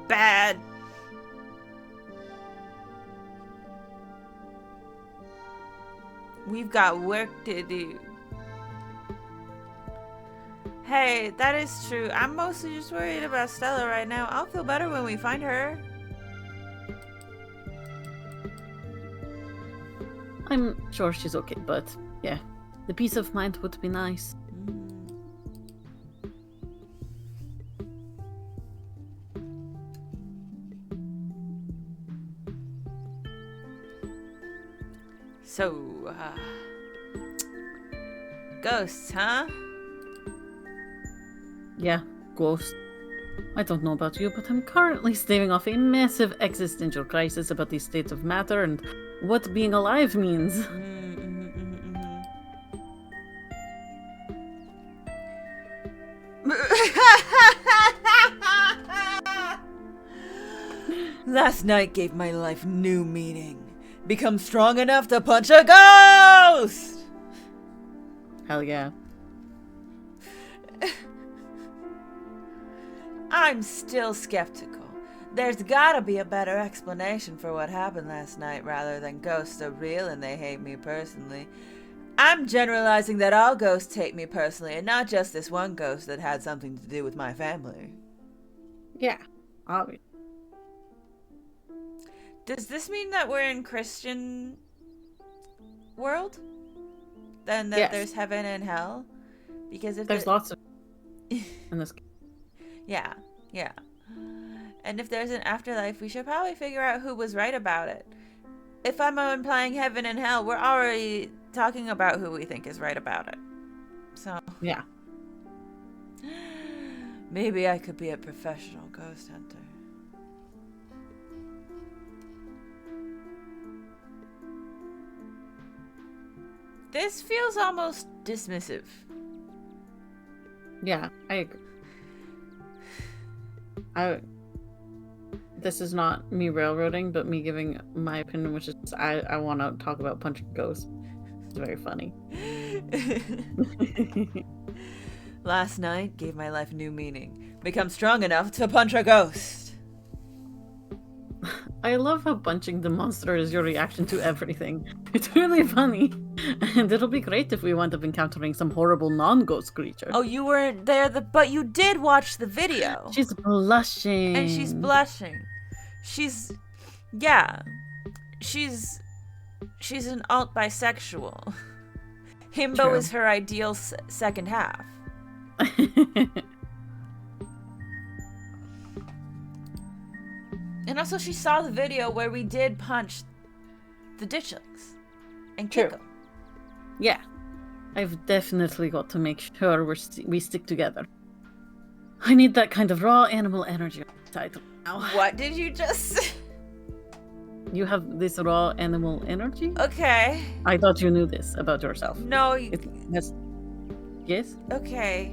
Bad. We've got work to do. Hey, that is true. I'm mostly just worried about Stella right now. I'll feel better when we find her. I'm sure she's okay, but yeah, the peace of mind would be nice. So, ghosts, huh? Yeah, ghost. I don't know about you, but I'm currently staving off a massive existential crisis about the state of matter and what being alive means. Last night gave my life new meaning. Become strong enough to punch a ghost! Hell yeah. I'm still skeptical. There's gotta be a better explanation for what happened last night rather than ghosts are real and they hate me personally. I'm generalizing that all ghosts hate me personally and not just this one ghost that had something to do with my family. Yeah, obviously. Does this mean that we're in Christian world? Then that there's heaven and hell? Because if there's lots of in this game. Yeah. And if there's an afterlife, we should probably figure out who was right about it. If I'm implying heaven and hell, we're already talking about who we think is right about it. So. Yeah. Maybe I could be a professional ghost hunter. This feels almost dismissive. Yeah, I agree. This is not me railroading, but me giving my opinion, which is I want to talk about punching ghosts. It's very funny. Last night gave my life new meaning. Become strong enough to punch a ghost. I love how punching the monster is your reaction to everything. It's really funny. And it'll be great if we wind up encountering some horrible non-ghost creature. Oh, you weren't there, but you did watch the video. She's blushing. And she's blushing. Yeah. She's an alt bisexual. Himbo True. is her ideal second half. And also she saw the video where we did punch the ditchlings and kick them. Yeah. I've definitely got to make sure we stick together. I need that kind of raw animal energy on the title now. What did you just say? You have this raw animal energy? Okay. I thought you knew this about yourself. No. Yes? Okay.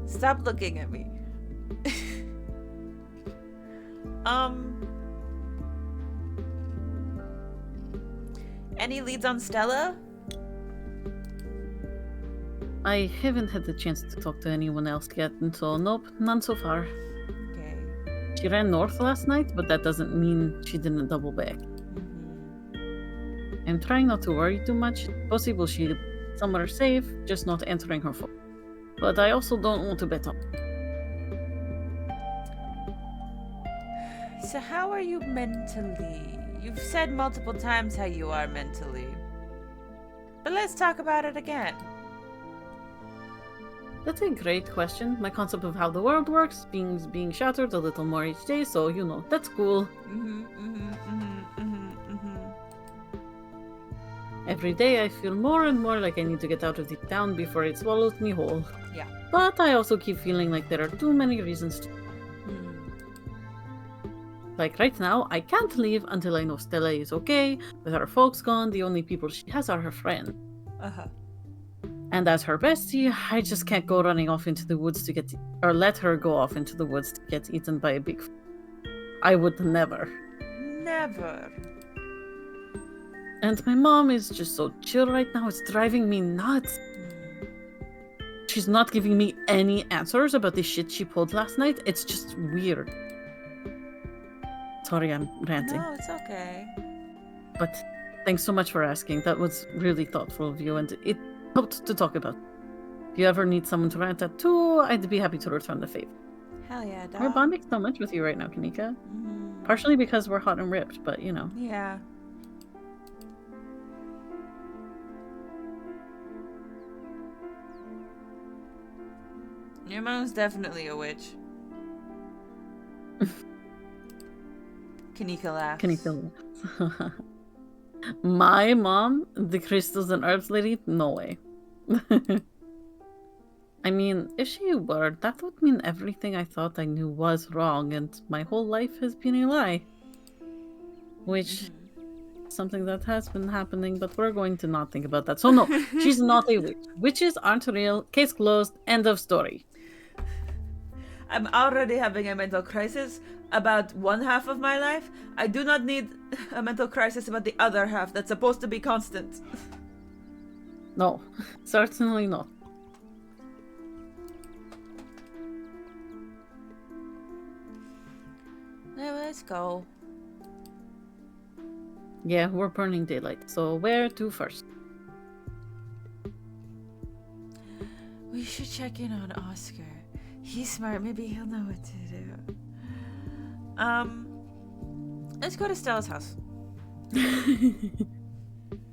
Stop looking at me. Any leads on Stella? I haven't had the chance to talk to anyone else yet, and so nope, none so far. Okay. She ran north last night, but that doesn't mean she didn't double back. I'm trying not to worry too much. It's possible she's somewhere safe, just not entering her phone. But I also don't want to bet on. So how are you mentally? You've said multiple times how you are mentally. But let's talk about it again. That's a great question. My concept of how the world works, things being shattered a little more each day, so you know, that's cool. Every day I feel more and more like I need to get out of the town before it swallows me whole. Yeah. But I also keep feeling like there are too many reasons to. Like right now, I can't leave until I know Stella is okay. With her folks gone, the only people she has are her friends. And as her bestie, I just can't go running off into the woods to get, or let her go off into the woods to get eaten by a big. I would never. Never. And my mom is just so chill right now, it's driving me nuts. She's not giving me any answers about the shit she pulled last night. It's just weird. Sorry, I'm ranting. No, it's okay. But thanks so much for asking. That was really thoughtful of you, and it helped to talk about. If you ever need someone to rant at too, I'd be happy to return the favor. Hell yeah, dog. We're bonding so much with you right now, Kanika. Partially because we're hot and ripped, but you know. Yeah. Your mom's definitely a witch. Kanika laughs. Kanika laughs. My mom, the crystals and herbs lady, no way. I mean, if she were, that would mean everything I thought I knew was wrong, and my whole life has been a lie. Which, something that has been happening, but we're going to not think about that. So no, she's not a witch. Witches aren't real. Case closed. End of story. I'm already having a mental crisis about one half of my life. I do not need a mental crisis about the other half that's supposed to be constant. No, certainly not. Now let's go. Yeah, we're burning daylight, so where to first? We should check in on Oscar. He's smart, maybe he'll know what to do. Let's go to Stella's house.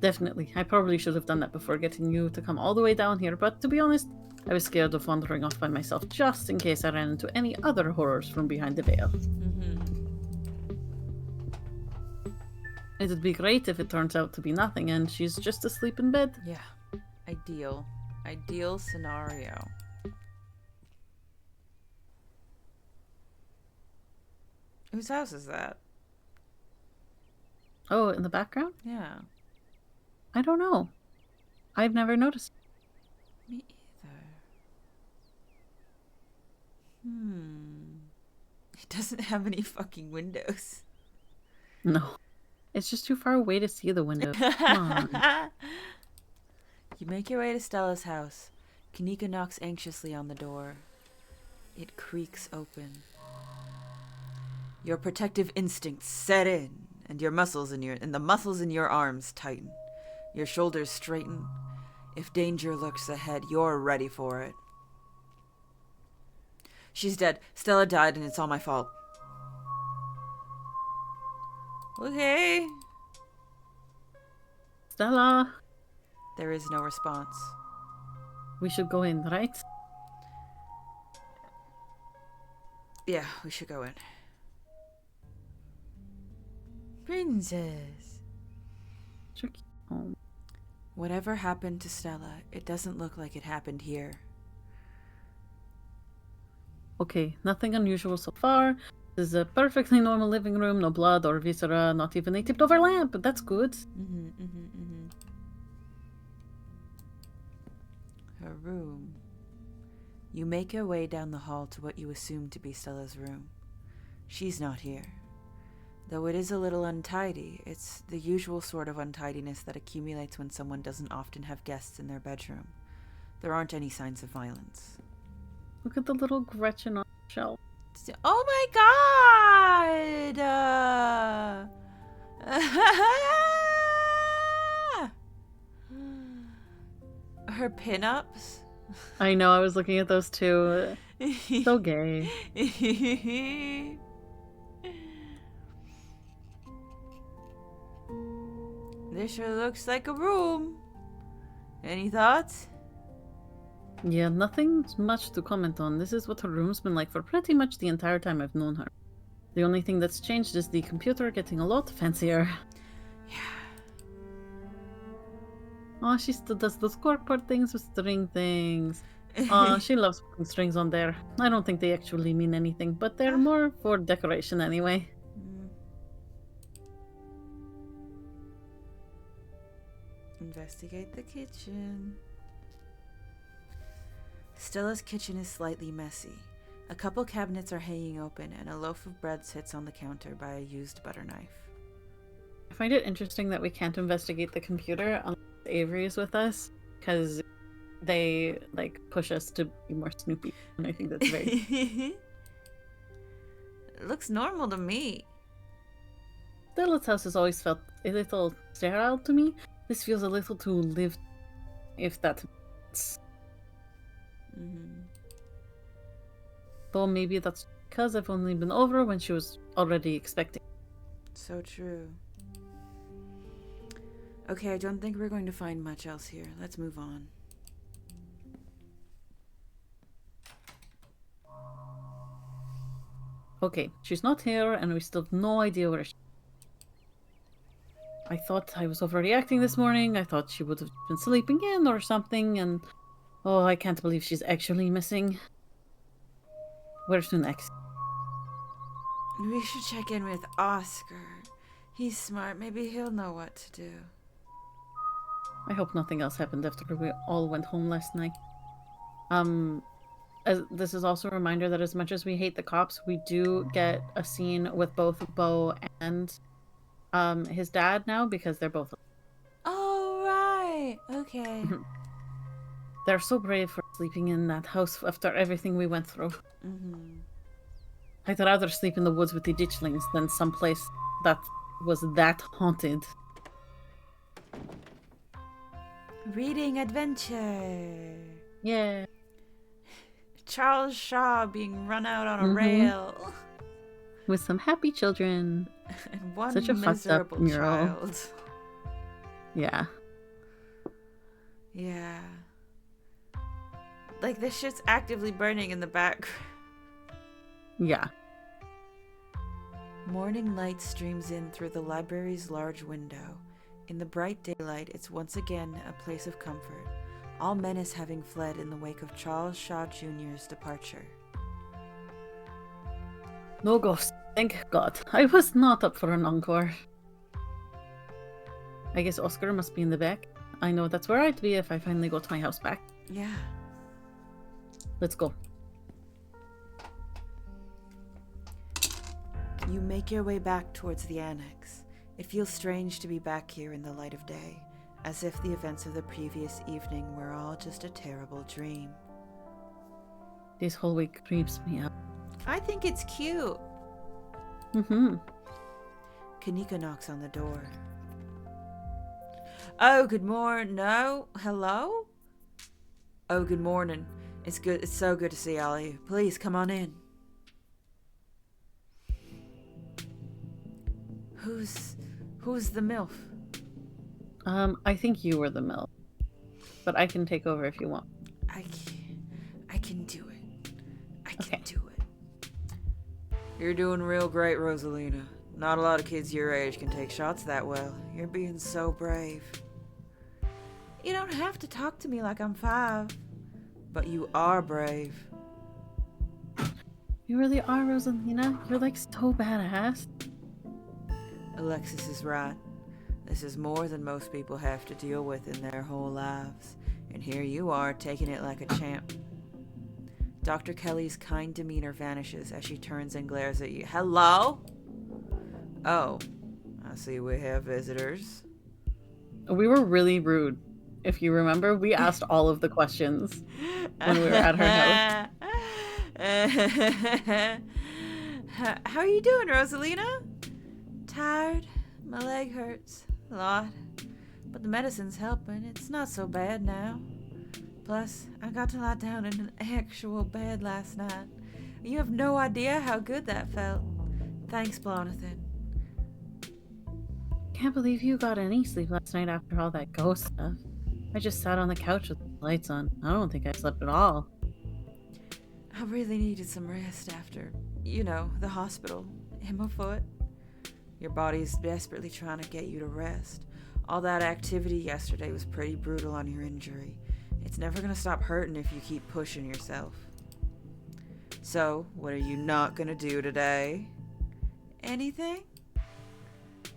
Definitely. I probably should have done that before getting you to come all the way down here, but to be honest, I was scared of wandering off by myself just in case I ran into any other horrors from behind the veil. It'd be great if it turns out to be nothing and she's just asleep in bed. Yeah. Ideal scenario. Whose house is that? Oh, in the background? Yeah. I don't know. I've never noticed. Me either. It doesn't have any fucking windows. No. It's just too far away to see the window. Come on. You make your way to Stella's house. Kanika knocks anxiously on the door. It creaks open. Your protective instincts set in, and the muscles in your arms tighten. Your shoulders straighten. If danger lurks ahead, you're ready for it. She's dead. Stella died, and it's all my fault. Okay. Stella, There is no response. we should go in, right? Yeah, we should go in. Princess. Tricky. Home. Whatever happened to Stella, it doesn't look like it happened here. Okay, nothing unusual so far. This is a perfectly normal living room, no blood or viscera, not even a tipped over lamp, but that's good. Her room. You make your way down the hall to what you assume to be Stella's room. She's not here. Though it is a little untidy, it's the usual sort of untidiness that accumulates when someone doesn't often have guests in their bedroom. There aren't any signs of violence. Look at the little Gretchen on the shelf. Oh my god! Her pinups? I know, I was looking at those too. So gay. This sure looks like a room. Any thoughts? Yeah, nothing much to comment on. This is what her room's been like for pretty much the entire time I've known her. The only thing that's changed is the computer getting a lot fancier. Yeah. Oh, she still does those corkboard things with string things. Oh, she loves putting strings on there. I don't think they actually mean anything, but they're more for decoration anyway. Investigate the kitchen. Stella's kitchen is slightly messy. A couple cabinets are hanging open, and a loaf of bread sits on the counter by a used butter knife. I find it interesting that we can't investigate the computer unless Avery is with us, because they push us to be more snoopy, and I think that's very. It looks normal to me. Stella's house has always felt a little sterile to me. This feels a little too lived, if that makes sense. Though maybe that's because I've only been over when she was already expecting. So true. Okay, I don't think we're going to find much else here. Let's move on. Okay, she's not here, and we still have no idea where she is. I thought I was overreacting this morning. I thought she would have been sleeping in or something, and oh, I can't believe she's actually missing. Where to next? We should check in with Oscar. He's smart. Maybe he'll know what to do. I hope nothing else happened after we all went home last night. This is also a reminder that as much as we hate the cops, we do get a scene with both Bo and his dad now, because they're both. Oh, right. Okay. They're so brave for sleeping in that house after everything we went through. I'd rather sleep in the woods with the ditchlings than someplace that was that haunted. Reading adventure. Yeah. Charles Shaw being run out on a rail. With some happy children. And one Such a fucked up miserable mural. child. Yeah. Yeah. Like, this shit's actively burning in the background. Yeah. Morning light streams in through the library's large window. In the bright daylight, it's once again a place of comfort, all menace having fled in the wake of Charles Shaw Jr.'s departure. No ghosts. Thank God. I was not up for an encore. I guess Oscar must be in the back. I know that's where I'd be if I finally got my house back. Yeah. Let's go. You make your way back towards the annex. It feels strange to be back here in the light of day, as if the events of the previous evening were all just a terrible dream. This whole week creeps me out. I think it's cute. Mm-hmm. Kanika knocks on the door. Oh, good morning. No? Hello? Oh, good morning. It's good. It's so good to see all of you. Please, come on in. Who's the MILF? I think you were the MILF. But I can take over if you want. I can do it. I can do it. You're doing real great, Rosalina. Not a lot of kids your age can take shots that well. You're being so brave. You don't have to talk to me like I'm 5. But you are brave. You really are, Rosalina. You're like so badass. Alexis is right. This is more than most people have to deal with in their whole lives. And here you are, taking it like a champ. Dr. Kelly's kind demeanor vanishes as she turns and glares at you. Hello? Oh, I see we have visitors. We were really rude. If you remember, we asked all of the questions when we were at her house. How are you doing, Rosalina? Tired. My leg hurts a lot. But the medicine's helping. It's not so bad now. Plus, I got to lie down in an actual bed last night. You have no idea how good that felt. Thanks, Blonathan. Can't believe you got any sleep last night after all that ghost stuff. I just sat on the couch with the lights on. I don't think I slept at all. I really needed some rest after, the hospital. In my foot. Your body's desperately trying to get you to rest. All that activity yesterday was pretty brutal on your injury. It's never going to stop hurting if you keep pushing yourself. So, what are you not going to do today? Anything?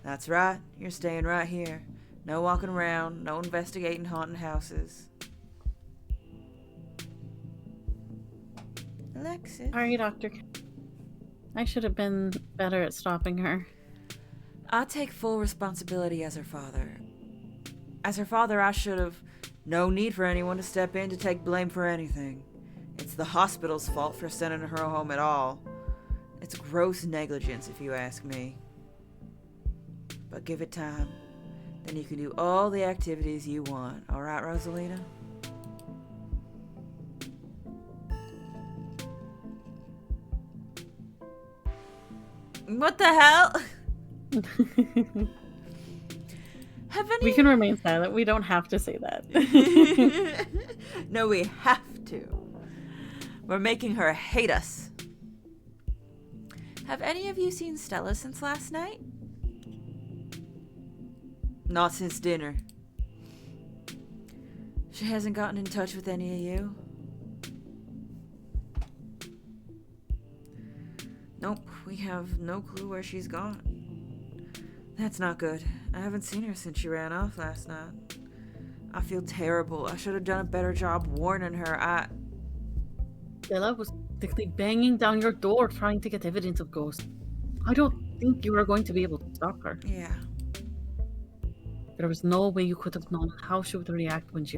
That's right. You're staying right here. No walking around, no investigating haunted houses. Alexis? Sorry, Doctor. I should have been better at stopping her. I take full responsibility as her father. As her father, I should have... No need for anyone to step in to take blame for anything. It's the hospital's fault for sending her home at all. It's gross negligence, if you ask me. But give it time. Then you can do all the activities you want. All right, Rosalina? What the hell? We can remain silent. We don't have to say that. No, we have to. We're making her hate us. Have any of you seen Stella since last night? Not since dinner. She hasn't gotten in touch with any of you? Nope, we have no clue where she's gone. That's not good. I haven't seen her since she ran off last night. I feel terrible. I should have done a better job warning her. Stella was practically banging down your door trying to get evidence of ghosts. I don't think you were going to be able to stop her. Yeah. There was no way you could have known how she would react when she...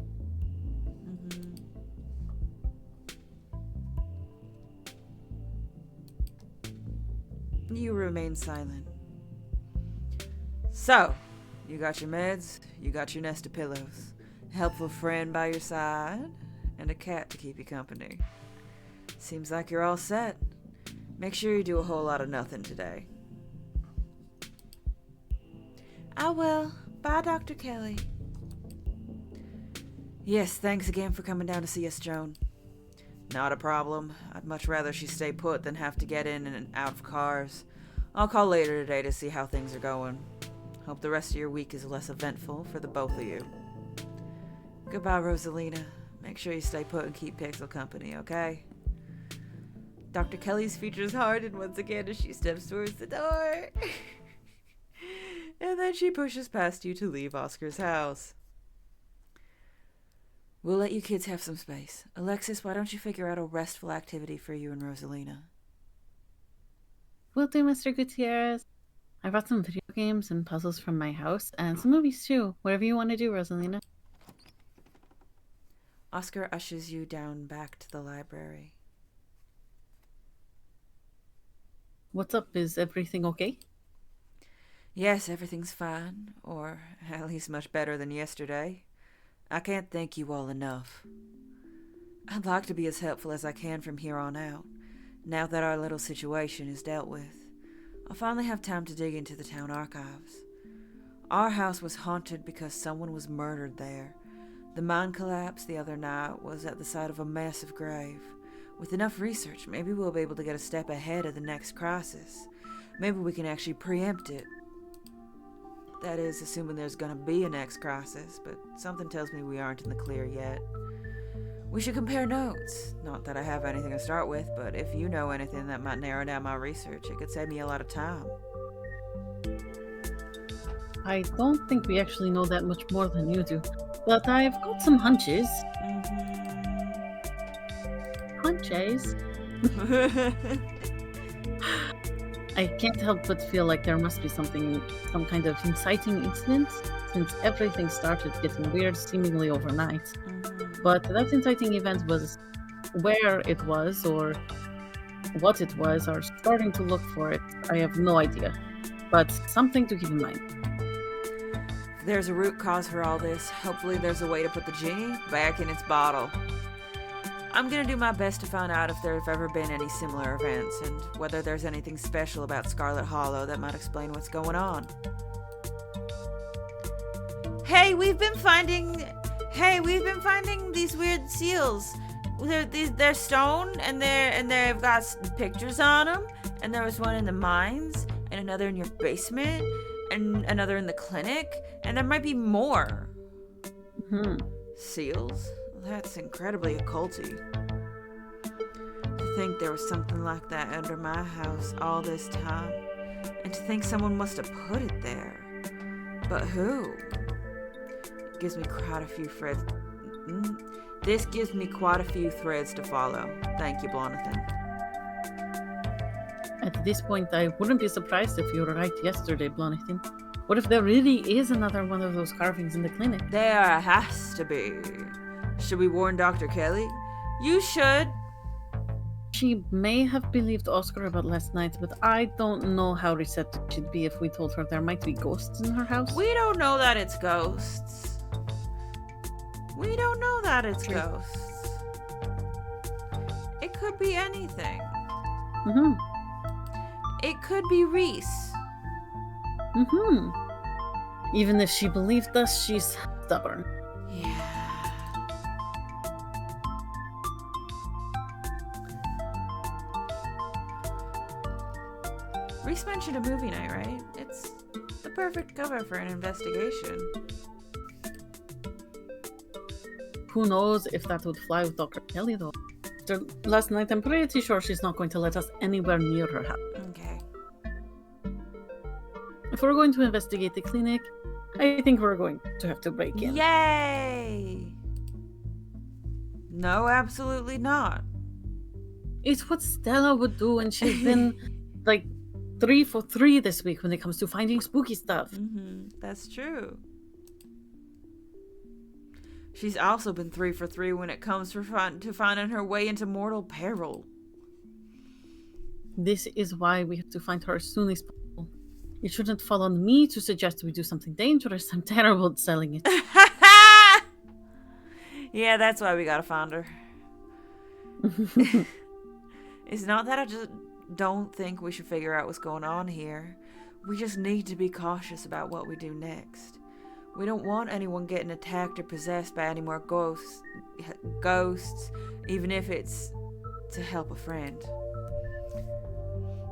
You remain silent. So, you got your meds, you got your nest of pillows, a helpful friend by your side, and a cat to keep you company. Seems like you're all set. Make sure you do a whole lot of nothing today. I will. Bye, Dr. Kelly. Yes, thanks again for coming down to see us, Joan. Not a problem. I'd much rather she stay put than have to get in and out of cars. I'll call later today to see how things are going. Hope the rest of your week is less eventful for the both of you. Goodbye, Rosalina. Make sure you stay put and keep Pixel company, okay? Dr. Kelly's features harden once again as she steps towards the door. And then she pushes past you to leave Oscar's house. We'll let you kids have some space. Alexis, why don't you figure out a restful activity for you and Rosalina? Will do, Mr. Gutierrez. I brought some video games and puzzles from my house, and some movies too. Whatever you want to do, Rosalina. Oscar ushers you down back to the library. What's up? Is everything okay? Yes, everything's fine, or at least much better than yesterday. I can't thank you all enough. I'd like to be as helpful as I can from here on out, now that our little situation is dealt with. I'll finally have time to dig into the town archives. Our house was haunted because someone was murdered there. The mine collapse the other night was at the site of a massive grave. With enough research, maybe we'll be able to get a step ahead of the next crisis. Maybe we can actually preempt it. That is, assuming there's gonna be a next crisis, but something tells me we aren't in the clear yet. We should compare notes. Not that I have anything to start with, but if you know anything that might narrow down my research, it could save me a lot of time. I don't think we actually know that much more than you do, but I've got some hunches. Hunches? I can't help but feel like there must be some kind of inciting incident, since everything started getting weird seemingly overnight. But that inciting event was where it was, or what it was, or starting to look for it. I have no idea, but something to keep in mind. If there's a root cause for all this, hopefully there's a way to put the genie back in its bottle. I'm gonna do my best to find out if there have ever been any similar events, and whether there's anything special about Scarlet Hollow that might explain what's going on. Hey, we've been finding these weird seals. They're stone, and they've got pictures on them. And there was one in the mines, and another in your basement, and another in the clinic, and there might be more. Seals? That's incredibly occulty. To think there was something like that under my house all this time, and to think someone must have put it there. But who? It gives me quite a few threads. This gives me quite a few threads to follow. Thank you, Blonathan. At this point, I wouldn't be surprised if you were right yesterday, Blonathan. What if there really is another one of those carvings in the clinic? There has to be. Should we warn Dr. Kelly? You should. She may have believed Oscar about last night, but I don't know how receptive she'd be if we told her there might be ghosts in her house. We don't know that it's ghosts. We don't know that it's ghosts. It could be anything. It could be Reese. Even if she believed us, she's stubborn. Yeah. Reese mentioned a movie night, right? It's the perfect cover for an investigation. Who knows if that would fly with Dr. Kelly, though. After last night, I'm pretty sure she's not going to let us anywhere near her house. Okay. If we're going to investigate the clinic, I think we're going to have to break in. Yay! No, absolutely not. It's what Stella would do, and she's been, 3 for 3 this week when it comes to finding spooky stuff. That's true. She's also been 3 for 3 when it comes to finding her way into mortal peril. This is why we have to find her as soon as possible. It shouldn't fall on me to suggest we do something dangerous. I'm terrible at selling it. Yeah, that's why we gotta find her. It's not that I just don't think we should figure out what's going on here. We just need to be cautious about what we do next. We don't want anyone getting attacked or possessed by any more ghosts, even if it's to help a friend.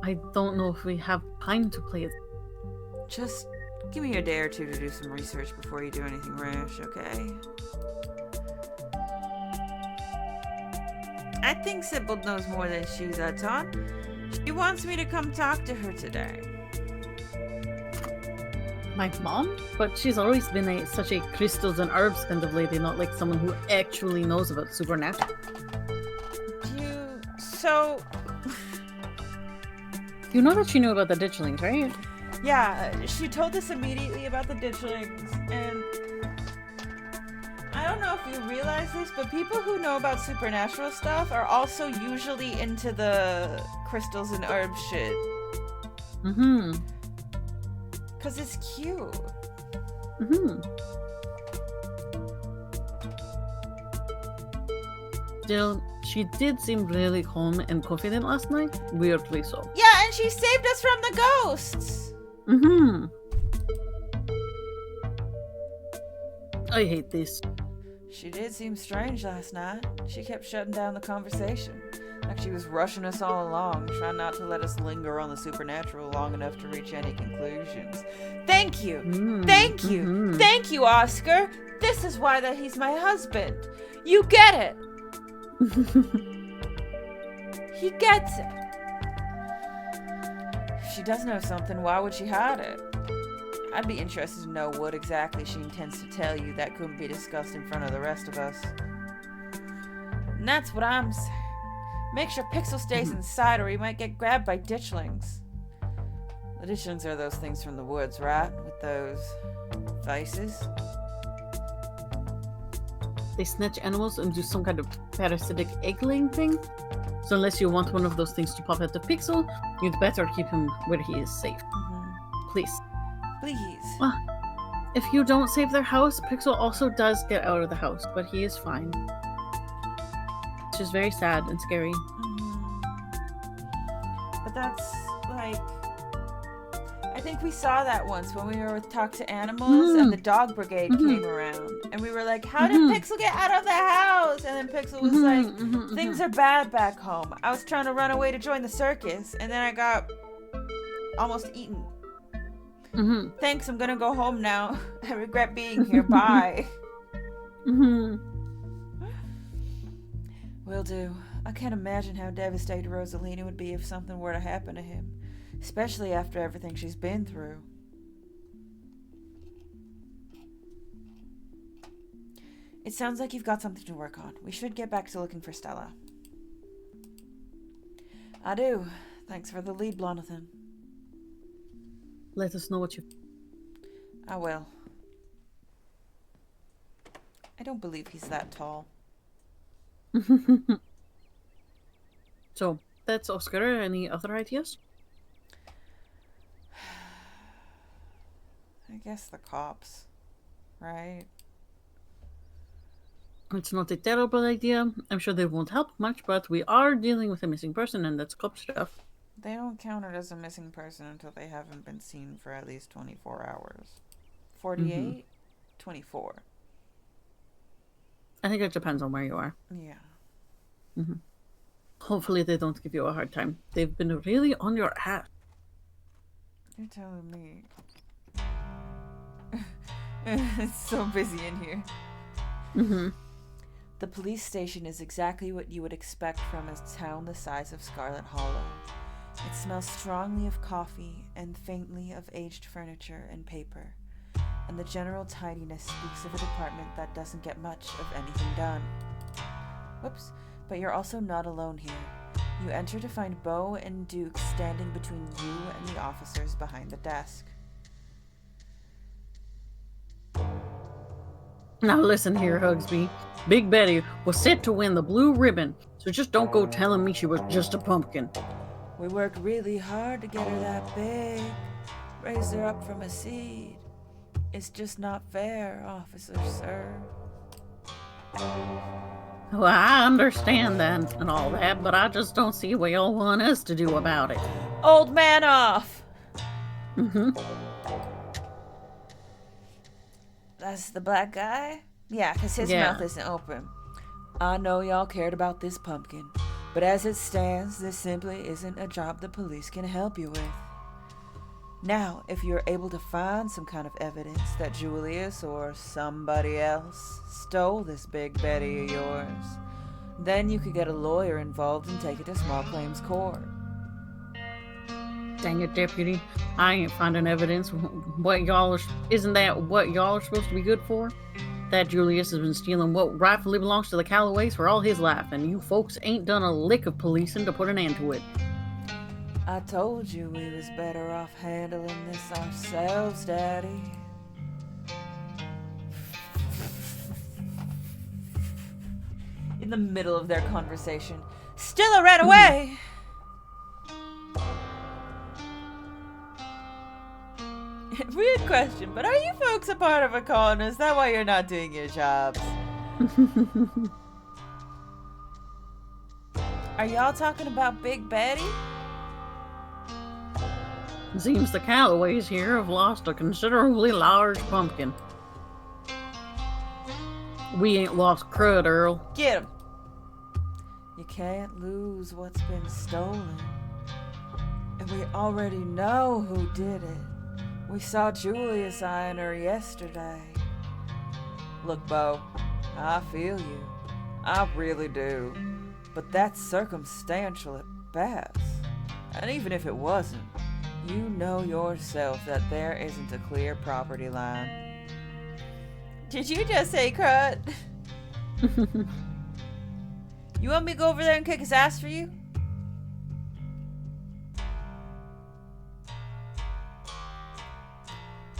I don't know if we have time to play it. Just give me a day or two to do some research before you do anything rash, okay? I think Sybil knows more than she's lets on. She wants me to come talk to her today. My mom? But she's always been such a crystals and herbs kind of lady, not like someone who actually knows about supernatural. So... You know that she knew about the ditchlings, right? Yeah, she told us immediately about the ditchlings, and... I don't know if you realize this, but people who know about supernatural stuff are also usually into the crystals and herbs shit. Mm-hmm. Because it's cute. Mm-hmm. Still, she did seem really calm and confident last night. Weirdly so. Yeah, and she saved us from the ghosts! Mm-hmm. I hate this. She did seem strange last night. She kept shutting down the conversation. Like she was rushing us all along, trying not to let us linger on the supernatural long enough to reach any conclusions. Thank you! Thank you! Thank you, Oscar! This is why that he's my husband! You get it! He gets it! If she does know something, why would she hide it? I'd be interested to know what exactly she intends to tell you that couldn't be discussed in front of the rest of us. And that's what I'm saying. Make sure Pixel stays inside or he might get grabbed by ditchlings. The ditchlings are those things from the woods, right? With those vices. They snatch animals and do some kind of parasitic egg-laying thing. So unless you want one of those things to pop out the Pixel, you'd better keep him where he is safe. Please. Please. Well, if you don't save their house, Pixel also does get out of the house, but he is fine. It's just very sad and scary. But that's like... I think we saw that once when we were with Talk to Animals and the dog brigade came around. And we were like, how did Pixel get out of the house? And then Pixel was like, things are bad back home. I was trying to run away to join the circus. And then I got almost eaten. Thanks, I'm gonna go home now. I regret being here. Bye. Will do. I can't imagine how devastated Rosalina would be if something were to happen to him. Especially after everything she's been through. It sounds like you've got something to work on. We should get back to looking for Stella. I do. Thanks for the lead, Blonathan. Let us know what you... I will. I don't believe he's that tall. So, that's Oscar. Any other ideas? I guess the cops, right? It's not a terrible idea. I'm sure they won't help much, but we are dealing with a missing person, and that's cop stuff. They don't count it as a missing person until they haven't been seen for at least 24 hours. 48? 24. I think it depends on where you are. Yeah. Hopefully they don't give you a hard time. They've been really on your ass. You're telling me. It's so busy in here. The police station is exactly what you would expect from a town the size of Scarlet Hollow. It smells strongly of coffee and faintly of aged furniture and paper, and the general tidiness speaks of a department that doesn't get much of anything done. Whoops, but you're also not alone here. You enter to find Beau and Duke standing between you and the officers behind the desk. Now listen here, Hugsby. Big Betty was set to win the blue ribbon, so just don't go telling me she was just a pumpkin. We worked really hard to get her that big. Raised her up from a seed. It's just not fair, officer, sir. Well, I understand that and all that, but I just don't see what y'all want us to do about it. Old man off! That's the black guy? Yeah, because his mouth isn't open. I know y'all cared about this pumpkin, but as it stands, this simply isn't a job the police can help you with. Now, if you're able to find some kind of evidence that Julius or somebody else stole this Big Betty of yours, Then you could get a lawyer involved and take it to small claims court. Dang it, deputy. I ain't finding evidence. Isn't that what y'all are supposed to be good for? That Julius has been stealing what rightfully belongs to the Callaways for all his life, and you folks ain't done a lick of policing to put an end to it. I told you we was better off handling this ourselves, Daddy. In the middle of their conversation, Stella ran away! Weird question, but are you folks a part of a con? Is that why you're not doing your jobs? Are y'all talking about Big Betty? Seems the Callaways here have lost a considerably large pumpkin. We ain't lost crud, Earl. Get him! You can't lose what's been stolen. And we already know who did it. We saw Julius eyeing her yesterday. Look, Bo, I feel you. I really do. But that's circumstantial at best. And even if it wasn't, you know yourself that there isn't a clear property line. Did you just say crud? You want me to go over there and kick his ass for you?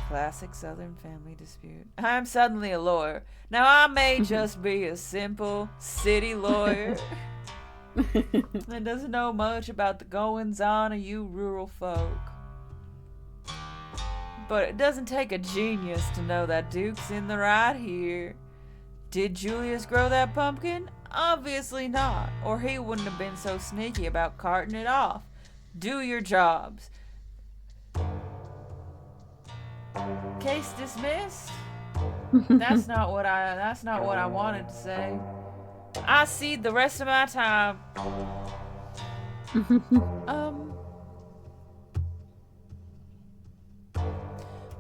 Classic Southern family dispute. I'm suddenly a lawyer. Now I may just be a simple city lawyer that doesn't know much about the goings on of you rural folk. But it doesn't take a genius to know that Duke's in the right here. Did Julius grow that pumpkin? Obviously not, or he wouldn't have been so sneaky about carting it off. Do your jobs. Case dismissed? That's not what I wanted to say. I cede the rest of my time.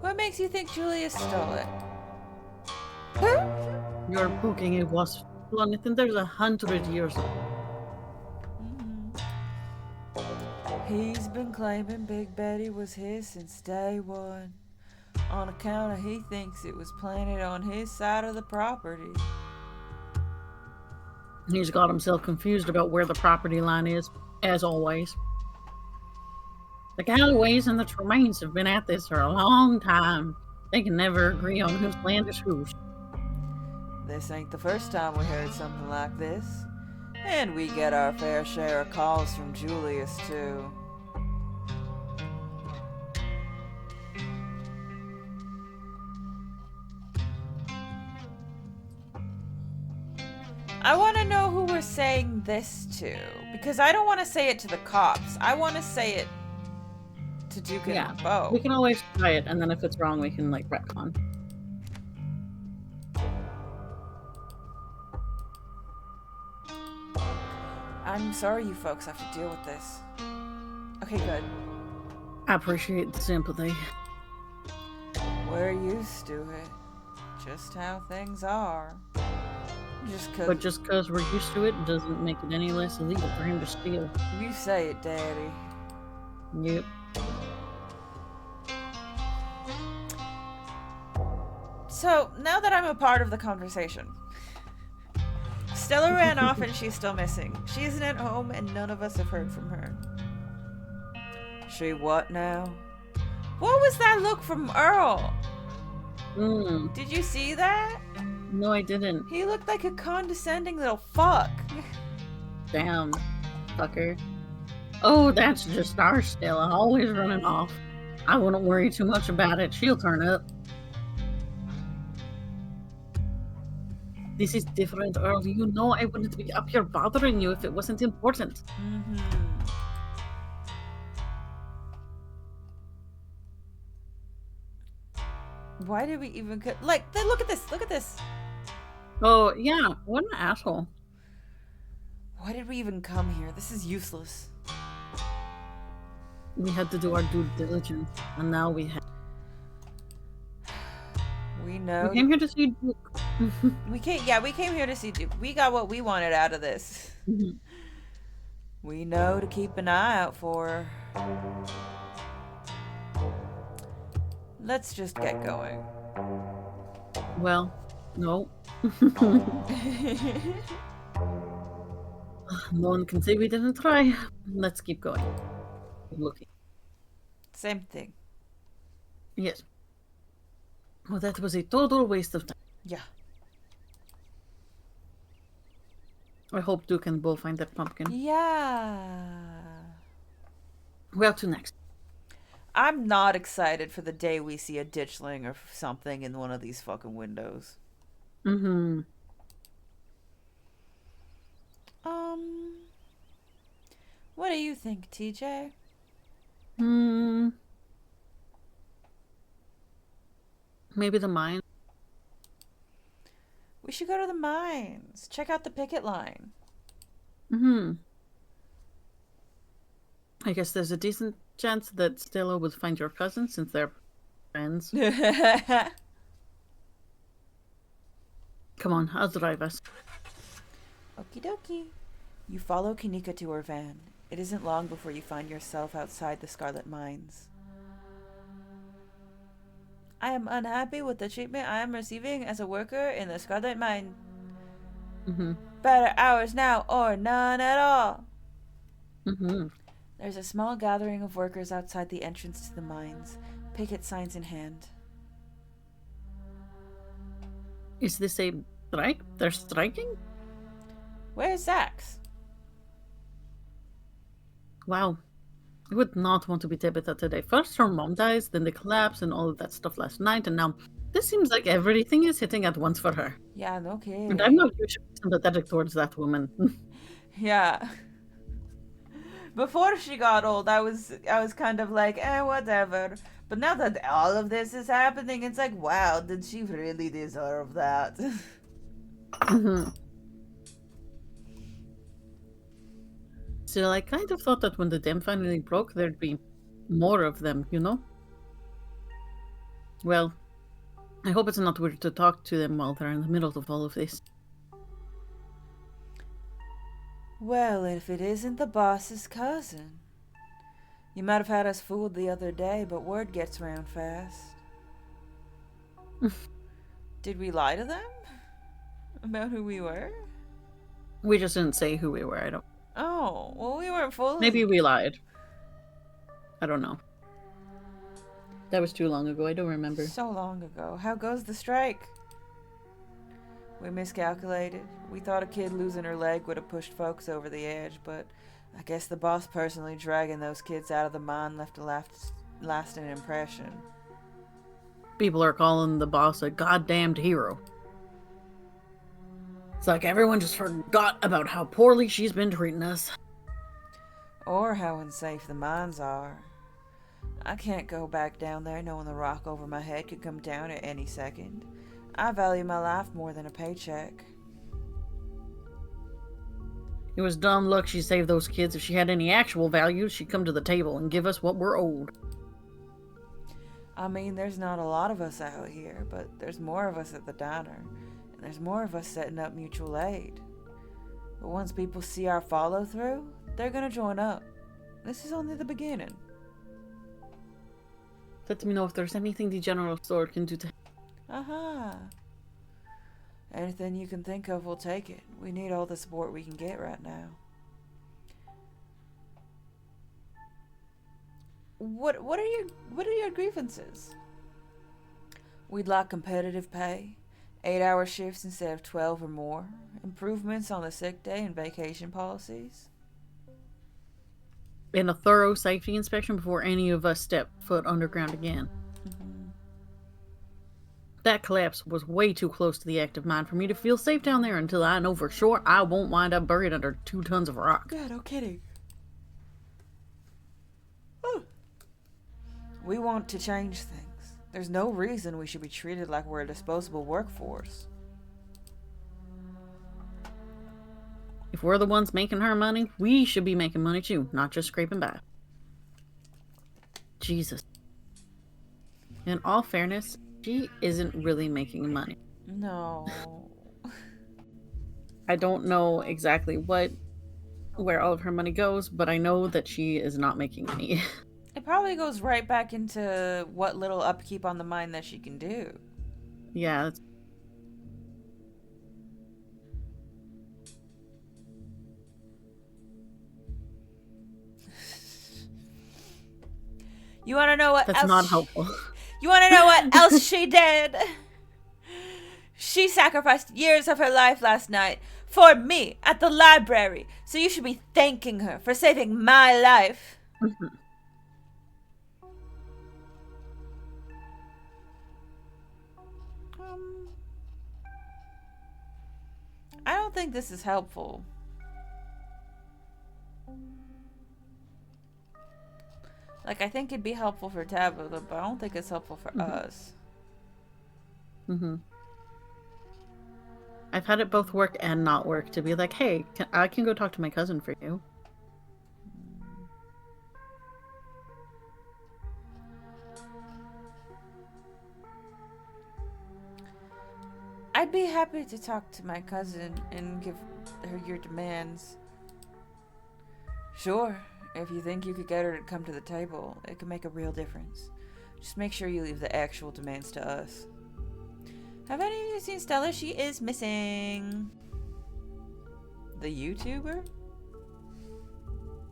What makes you think Julius stole it? You're booking it was anything there's 100 years old. He's been claiming Big Betty was his since day one, on account of he thinks it was planted on his side of the property. He's got himself confused about where the property line is, as always. The Callaways and the Tremaines have been at this for a long time. They can never agree on whose land is whose. This ain't the first time we heard something like this. And we get our fair share of calls from Julius, too. I want to know who we're saying this to, because I don't want to say it to the cops. I want to say it to Duke and Bo. We can always try it, and then if it's wrong, we can, like, retcon. I'm sorry you folks have to deal with this. Okay, good. I appreciate the sympathy. We're used to it. Just how things are. But just because we're used to it doesn't make it any less illegal for him to steal. You say it, Daddy. Yep. So, now that I'm a part of the conversation, Stella ran off and she's still missing. She isn't at home and none of us have heard from her. She what now? What was that look from Earl? Did you see that? No, I didn't. He looked like a condescending little fuck. Damn, fucker. Oh, that's just our Stella, always running off. I wouldn't worry too much about it. She'll turn up. This is different, Earl. You know I wouldn't be up here bothering you if it wasn't important. Why did we even like? Look at this! Look at this! Oh yeah, what an asshole! Why did we even come here? This is useless. We had to do our due diligence, and now we have. We know. We came here to see Duke. We came here to see. We got what we wanted out of this. We know to keep an eye out for her. Let's just get going. Well, no. No one can say we didn't try. Let's keep going. Keep looking. Same thing. Yes. Well, that was a total waste of time. Yeah. I hope Duke and Bull find that pumpkin. Yeah. Where to next? I'm not excited for the day we see a ditchling or something in one of these fucking windows. Mm-hmm. What do you think, TJ? Maybe the mine. We should go to the mines. Check out the picket line. I guess there's a decent chance that Stella would find your cousin since they're friends. Come on, I'll drive us. Okie dokie. You follow Kanika to her van. It isn't long before you find yourself outside the Scarlet Mines. I am unhappy with the treatment I am receiving as a worker in the Scarlet Mine. Better hours now or none at all. There's a small gathering of workers outside the entrance to the mines, picket signs in hand. Is this a strike? They're striking? Where's Zax? Wow. I would not want to be Tabitha today. First her mom dies, then the collapse and all of that stuff last night, and now this seems like everything is hitting at once for her. Yeah, no kidding. And I'm not usually sympathetic towards that woman. Yeah. Before she got old, I was kind of like, whatever. But now that all of this is happening, it's like, wow, did she really deserve that? Still, I kind of thought that when the dam finally broke, there'd be more of them, you know? Well, I hope it's not weird to talk to them while they're in the middle of all of this. Well, if it isn't the boss's cousin. You might have had us fooled the other day, but word gets round fast. Did we lie to them? About who we were? We just didn't say who we were, I don't... Oh, well, we weren't fooling. Maybe we lied. I don't know. That was too long ago, I don't remember. So long ago. How goes the strike? We miscalculated. We thought a kid losing her leg would have pushed folks over the edge, but I guess the boss personally dragging those kids out of the mine left a lasting impression. People are calling the boss a goddamned hero. It's like everyone just forgot about how poorly she's been treating us. Or how unsafe the mines are. I can't go back down there knowing the rock over my head could come down at any second. I value my life more than a paycheck. It was dumb luck she saved those kids. If she had any actual value, she'd come to the table and give us what we're owed. I mean, there's not a lot of us out here, but there's more of us at the diner. And there's more of us setting up mutual aid. But once people see our follow-through, they're gonna join up. This is only the beginning. Let me know if there's anything the general store can do to... Anything you can think of, we'll take it. We need all the support we can get right now. What are your grievances? We'd like competitive pay, 8-hour shifts instead of 12 or more, improvements on the sick day and vacation policies. And a thorough safety inspection before any of us step foot underground again. That collapse was way too close to the active mine for me to feel safe down there until I know for sure I won't wind up buried under 2 tons of rock. Yeah, no kidding. We want to change things. There's no reason we should be treated like we're a disposable workforce. If we're the ones making her money, we should be making money too, not just scraping by. Jesus. In all fairness, she isn't really making money. No. I don't know exactly where all of her money goes, but I know that she is not making any. It probably goes right back into what little upkeep on the mine that she can do. Yeah, it's, You want to know what that's else? not helpful. You want to know what else she did? She sacrificed years of her life last night for me at the library. So you should be thanking her for saving my life. Mhm. I don't think this is helpful. Like, I think it'd be helpful for Tabitha, but I don't think it's helpful for us. I've had it both work and not work to be like, hey, I can go talk to my cousin for you. I'd be happy to talk to my cousin and give her your demands. Sure, if you think you could get her to come to the table, it could make a real difference. Just make sure you leave the actual demands to us. Have any of you seen Stella? She is missing. The YouTuber?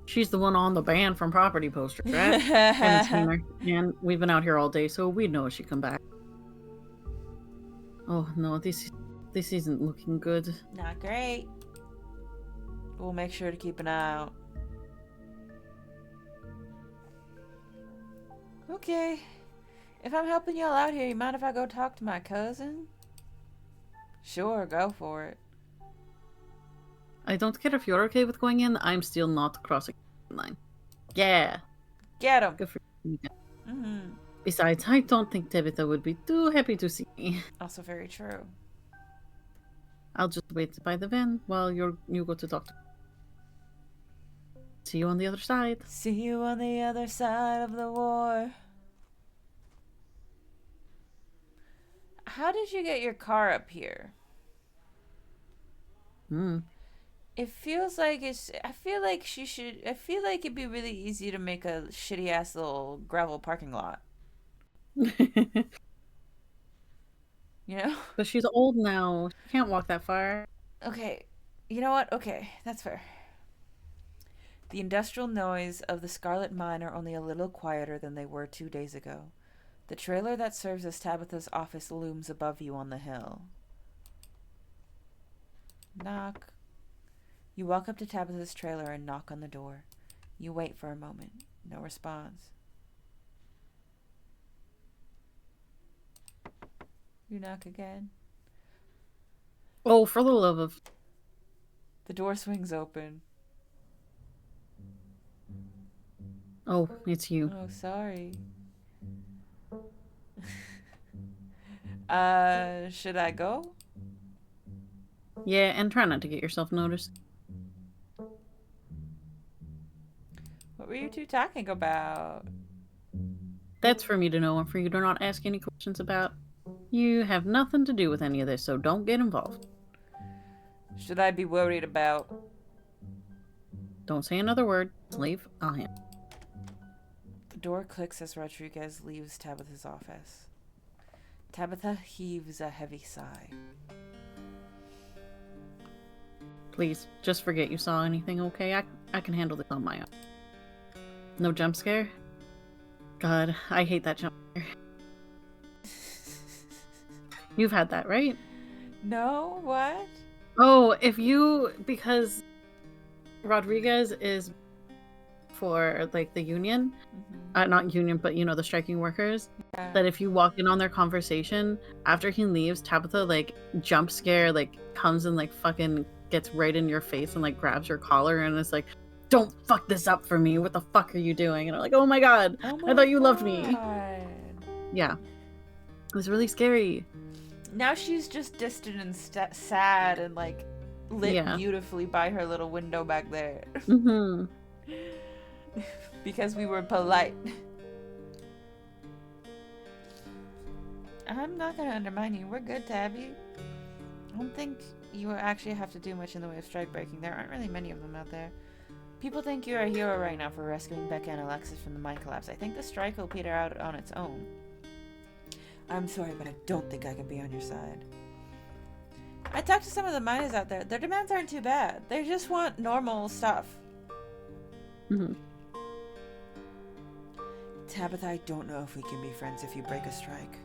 She's the one on the ban from property poster, right? Haven't seen her. And we've been out here all day, so we'd know if she'd come back. Oh no, this isn't looking good. Not great. We'll make sure to keep an eye out. Okay. If I'm helping y'all out here, you mind if I go talk to my cousin? Sure, go for it. I don't care if you're okay with going in. I'm still not crossing the line. Yeah. Get him. Good for you. Mm-hmm. Besides, I don't think Tabitha would be too happy to see me. Also very true. I'll just wait by the van while you go to talk to her. See you on the other side. See you on the other side of the war. How did you get your car up here? It feels like I feel like it'd be really easy to make a shitty ass little gravel parking lot. You know? But she's old now. She can't walk that far. Okay. You know what? Okay, that's fair. The industrial noise of the Scarlet Mine are only a little quieter than they were 2 days ago. The trailer that serves as Tabitha's office looms above you on the hill. Knock. You walk up to Tabitha's trailer and knock on the door. You wait for a moment. No response. You knock again. Oh, for the love of... The door swings open. Oh, it's you. Oh, sorry. Should I go? Yeah, and try not to get yourself noticed. What were you two talking about? That's for me to know and for you to not ask any questions about. You have nothing to do with any of this, so don't get involved. Should I be worried about? Don't say another word. Leave. I'll handle. The door clicks as Rodriguez leaves Tabitha's office. Tabitha heaves a heavy sigh. Please, just forget you saw anything, okay? I can handle this on my own. No jump scare? God, I hate that jump scare. You've had that, right? No, what? Oh, because Rodriguez is for, like, the union, not union, but, the striking workers, that if you walk in on their conversation, after he leaves, Tabitha, like, jump scare, like, comes and, like, fucking gets right in your face and, like, grabs your collar and is like, don't fuck this up for me, what the fuck are you doing? And I'm like, oh my god, I thought you loved me. Yeah. It was really scary. Now she's just distant and sad and, like, lit beautifully by her little window back there. Because we were polite. I'm not gonna undermine you. We're good, Tabby. I don't think you actually have to do much in the way of strike breaking. There aren't really many of them out there. People think you're a hero right now for rescuing Becca and Alexis from the mine collapse. I think the strike will peter out on its own. I'm sorry, but I don't think I can be on your side. I talked to some of the miners out there. Their demands aren't too bad. They just want normal stuff. Mm-hmm. Tabitha, I don't know if we can be friends if you break a strike.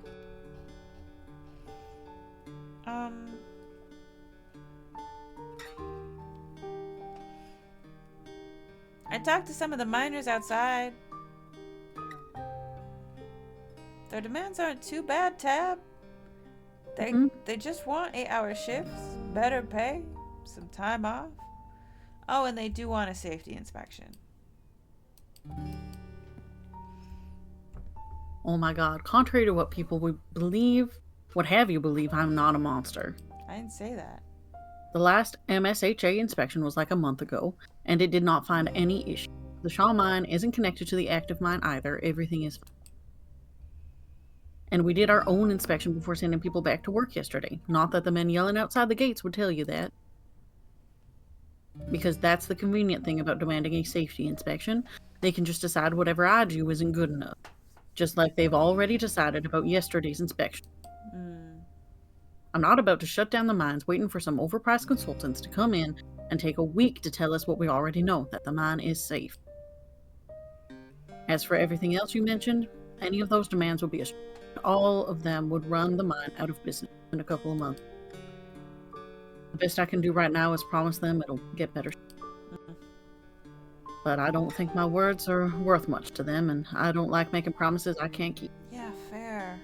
I talked to some of the miners outside. Their demands aren't too bad, Tab. They just want 8-hour shifts, better pay, some time off. Oh, and they do want a safety inspection. Oh my god, contrary to what people would believe, what have you believe, I'm not a monster. I didn't say that. The last MSHA inspection was like a month ago, and it did not find any issue. The Shaw mine isn't connected to the active mine either. Everything is fine. And we did our own inspection before sending people back to work yesterday. Not that the men yelling outside the gates would tell you that. Because that's the convenient thing about demanding a safety inspection. They can just decide whatever I do isn't good enough. Just like they've already decided about yesterday's inspection. I'm not about to shut down the mines waiting for some overpriced consultants to come in and take a week to tell us what we already know, that the mine is safe. As for everything else you mentioned, any of those demands would be all of them would run the mine out of business in a couple of months. The best I can do right now is promise them it'll get better. But I don't think my words are worth much to them, and I don't like making promises I can't keep. Yeah, fair.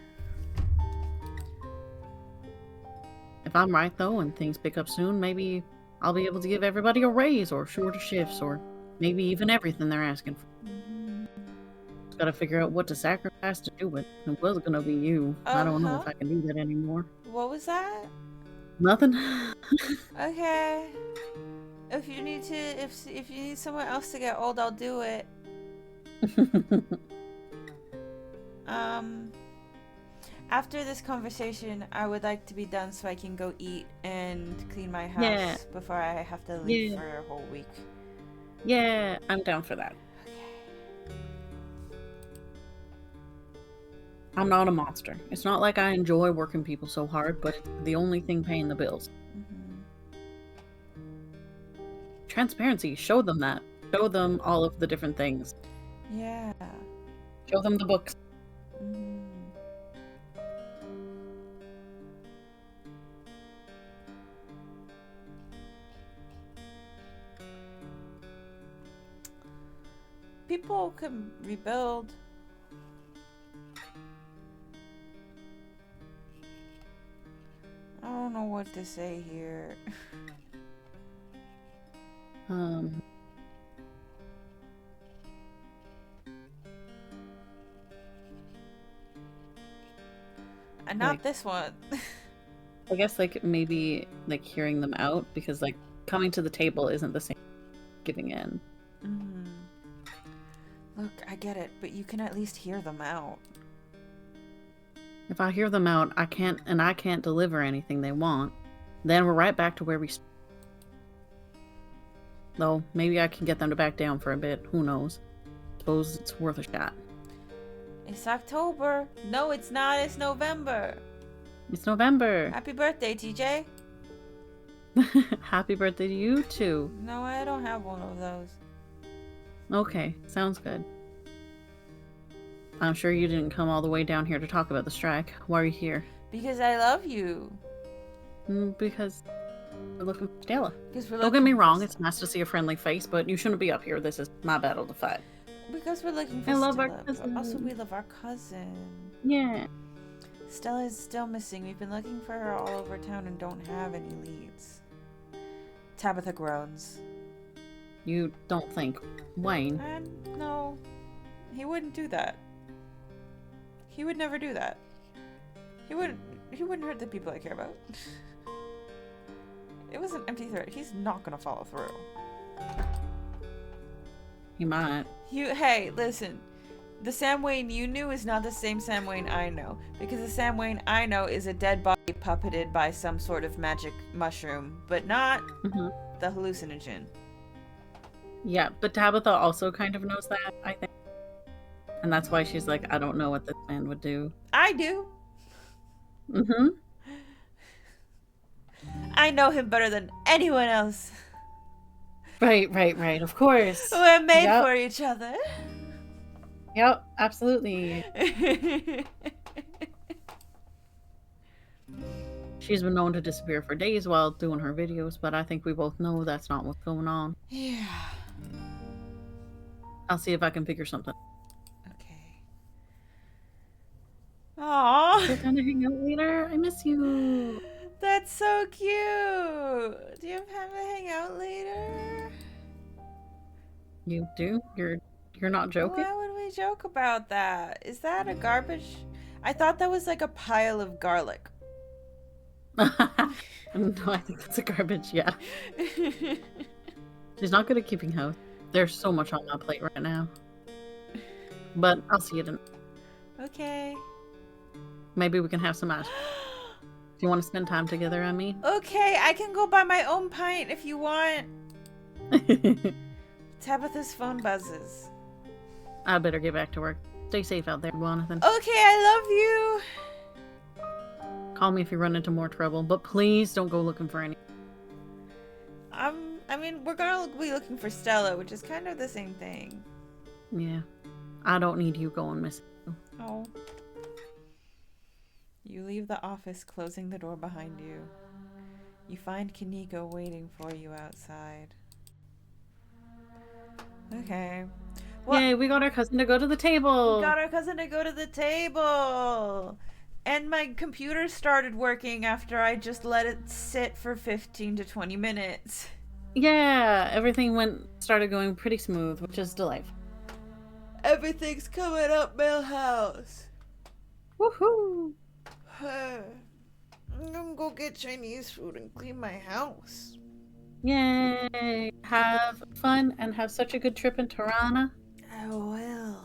If I'm right, though, and things pick up soon, maybe I'll be able to give everybody a raise or shorter shifts or maybe even everything they're asking for. Just gotta figure out what to sacrifice to do it. It was gonna be you. I don't know if I can do that anymore. What was that? Nothing. Okay. If you need somewhere else to get old, I'll do it. After this conversation, I would like to be done so I can go eat and clean my house before I have to leave for a whole week. Yeah, I'm down for that. Okay. I'm not a monster. It's not like I enjoy working people so hard, but it's the only thing paying the bills. Transparency. Show them that. Show them all of the different things. Yeah. Show them the books. People can rebuild. I don't know what to say here. And not this one. I guess like maybe like hearing them out, because like coming to the table isn't the same as giving in. Look, I get it, but you can at least hear them out. If I hear them out, I can't deliver anything they want, then we're right back to where we started. Though maybe I can get them to back down for a bit. Who knows? Suppose it's worth a shot. It's October. No, it's not. It's November. It's November. Happy birthday, TJ. Happy birthday to you too. No, I don't have one of those. Okay, sounds good. I'm sure you didn't come all the way down here to talk about the strike. Why are you here? Because I love you. Because we're looking for Stella. Don't get me wrong, it's nice to see a friendly face, but you shouldn't be up here. This is my battle to fight. Because we're looking for I love Stella. our cousin. Also, we love our cousin. Yeah. Stella is still missing. We've been looking for her all over town and don't have any leads. Tabitha groans. You don't think Wayne? No. He wouldn't do that. He would never do that. He wouldn't hurt the people I care about. It was an empty threat. He's not gonna follow through. He might. Hey, listen. The Sam Wayne you knew is not the same Sam Wayne I know. Because the Sam Wayne I know is a dead body puppeted by some sort of magic mushroom, but not Mm-hmm. the hallucinogen. Yeah, but Tabitha also kind of knows that, I think. And that's why she's like, I don't know what this man would do. I do. Mm-hmm. I know him better than anyone else. Right, of course. We're made Yep. for each other. Yep, absolutely. She's been known to disappear for days while doing her videos, but I think we both know that's not what's going on. Yeah. I'll see if I can figure something. Okay. Aww. We're gonna hang out later. I miss you. That's so cute. Do you have to hang out later? You do? You're not joking? Why would we joke about that? Is that a garbage? I thought that was like a pile of garlic. No, I think that's a garbage, yeah. She's not good at keeping house. There's so much on my plate right now. But I'll see it in. Okay. Maybe we can have some ash. Do you want to spend time together, I mean? Okay, I can go buy my own pint if you want. Tabitha's phone buzzes. I better get back to work. Stay safe out there, Jonathan. Okay, I love you. Call me if you run into more trouble, but please don't go looking for any. I mean, we're gonna be looking for Stella, which is kind of the same thing. Yeah. I don't need you going missing. Oh. You leave the office, closing the door behind you. You find Kaneko waiting for you outside. Okay. Well, Yay, we got our cousin to go to the table. we got our cousin to go to the table. And my computer started working after I just let it sit for 15 to 20 minutes. Yeah, everything started going pretty smooth, which is delightful. Everything's coming up, Millhouse. Woohoo! I'm gonna go get Chinese food and clean my house. Yay! Have fun and have such a good trip in Tirana. I will.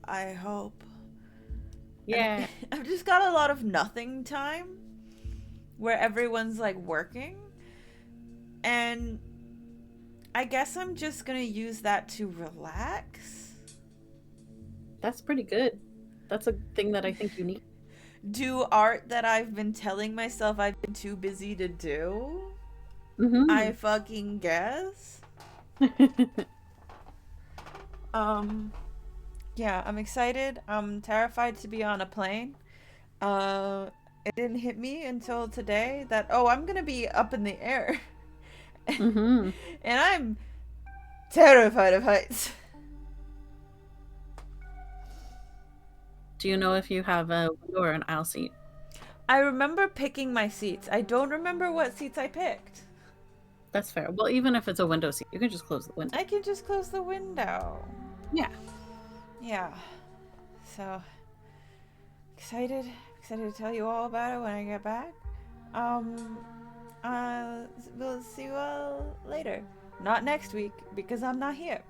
I hope. Yeah. I've just got a lot of nothing time where everyone's like working. And I guess I'm just gonna use that to relax. That's pretty good. That's a thing that I think you need. Do art that I've been telling myself I've been too busy to do. Mm-hmm. I fucking guess. Yeah, I'm excited. I'm terrified to be on a plane. It didn't hit me until today that, oh, I'm gonna be up in the air. Mm-hmm. And I'm terrified of heights. Do you know if you have a window or an aisle seat? I remember picking my seats. I don't remember what seats I picked. That's fair. Well, even if it's a window seat, you can just close the window. I can just close the window. Yeah. Yeah. So excited to tell you all about it when I get back. We'll see you all later. Not next week because I'm not here.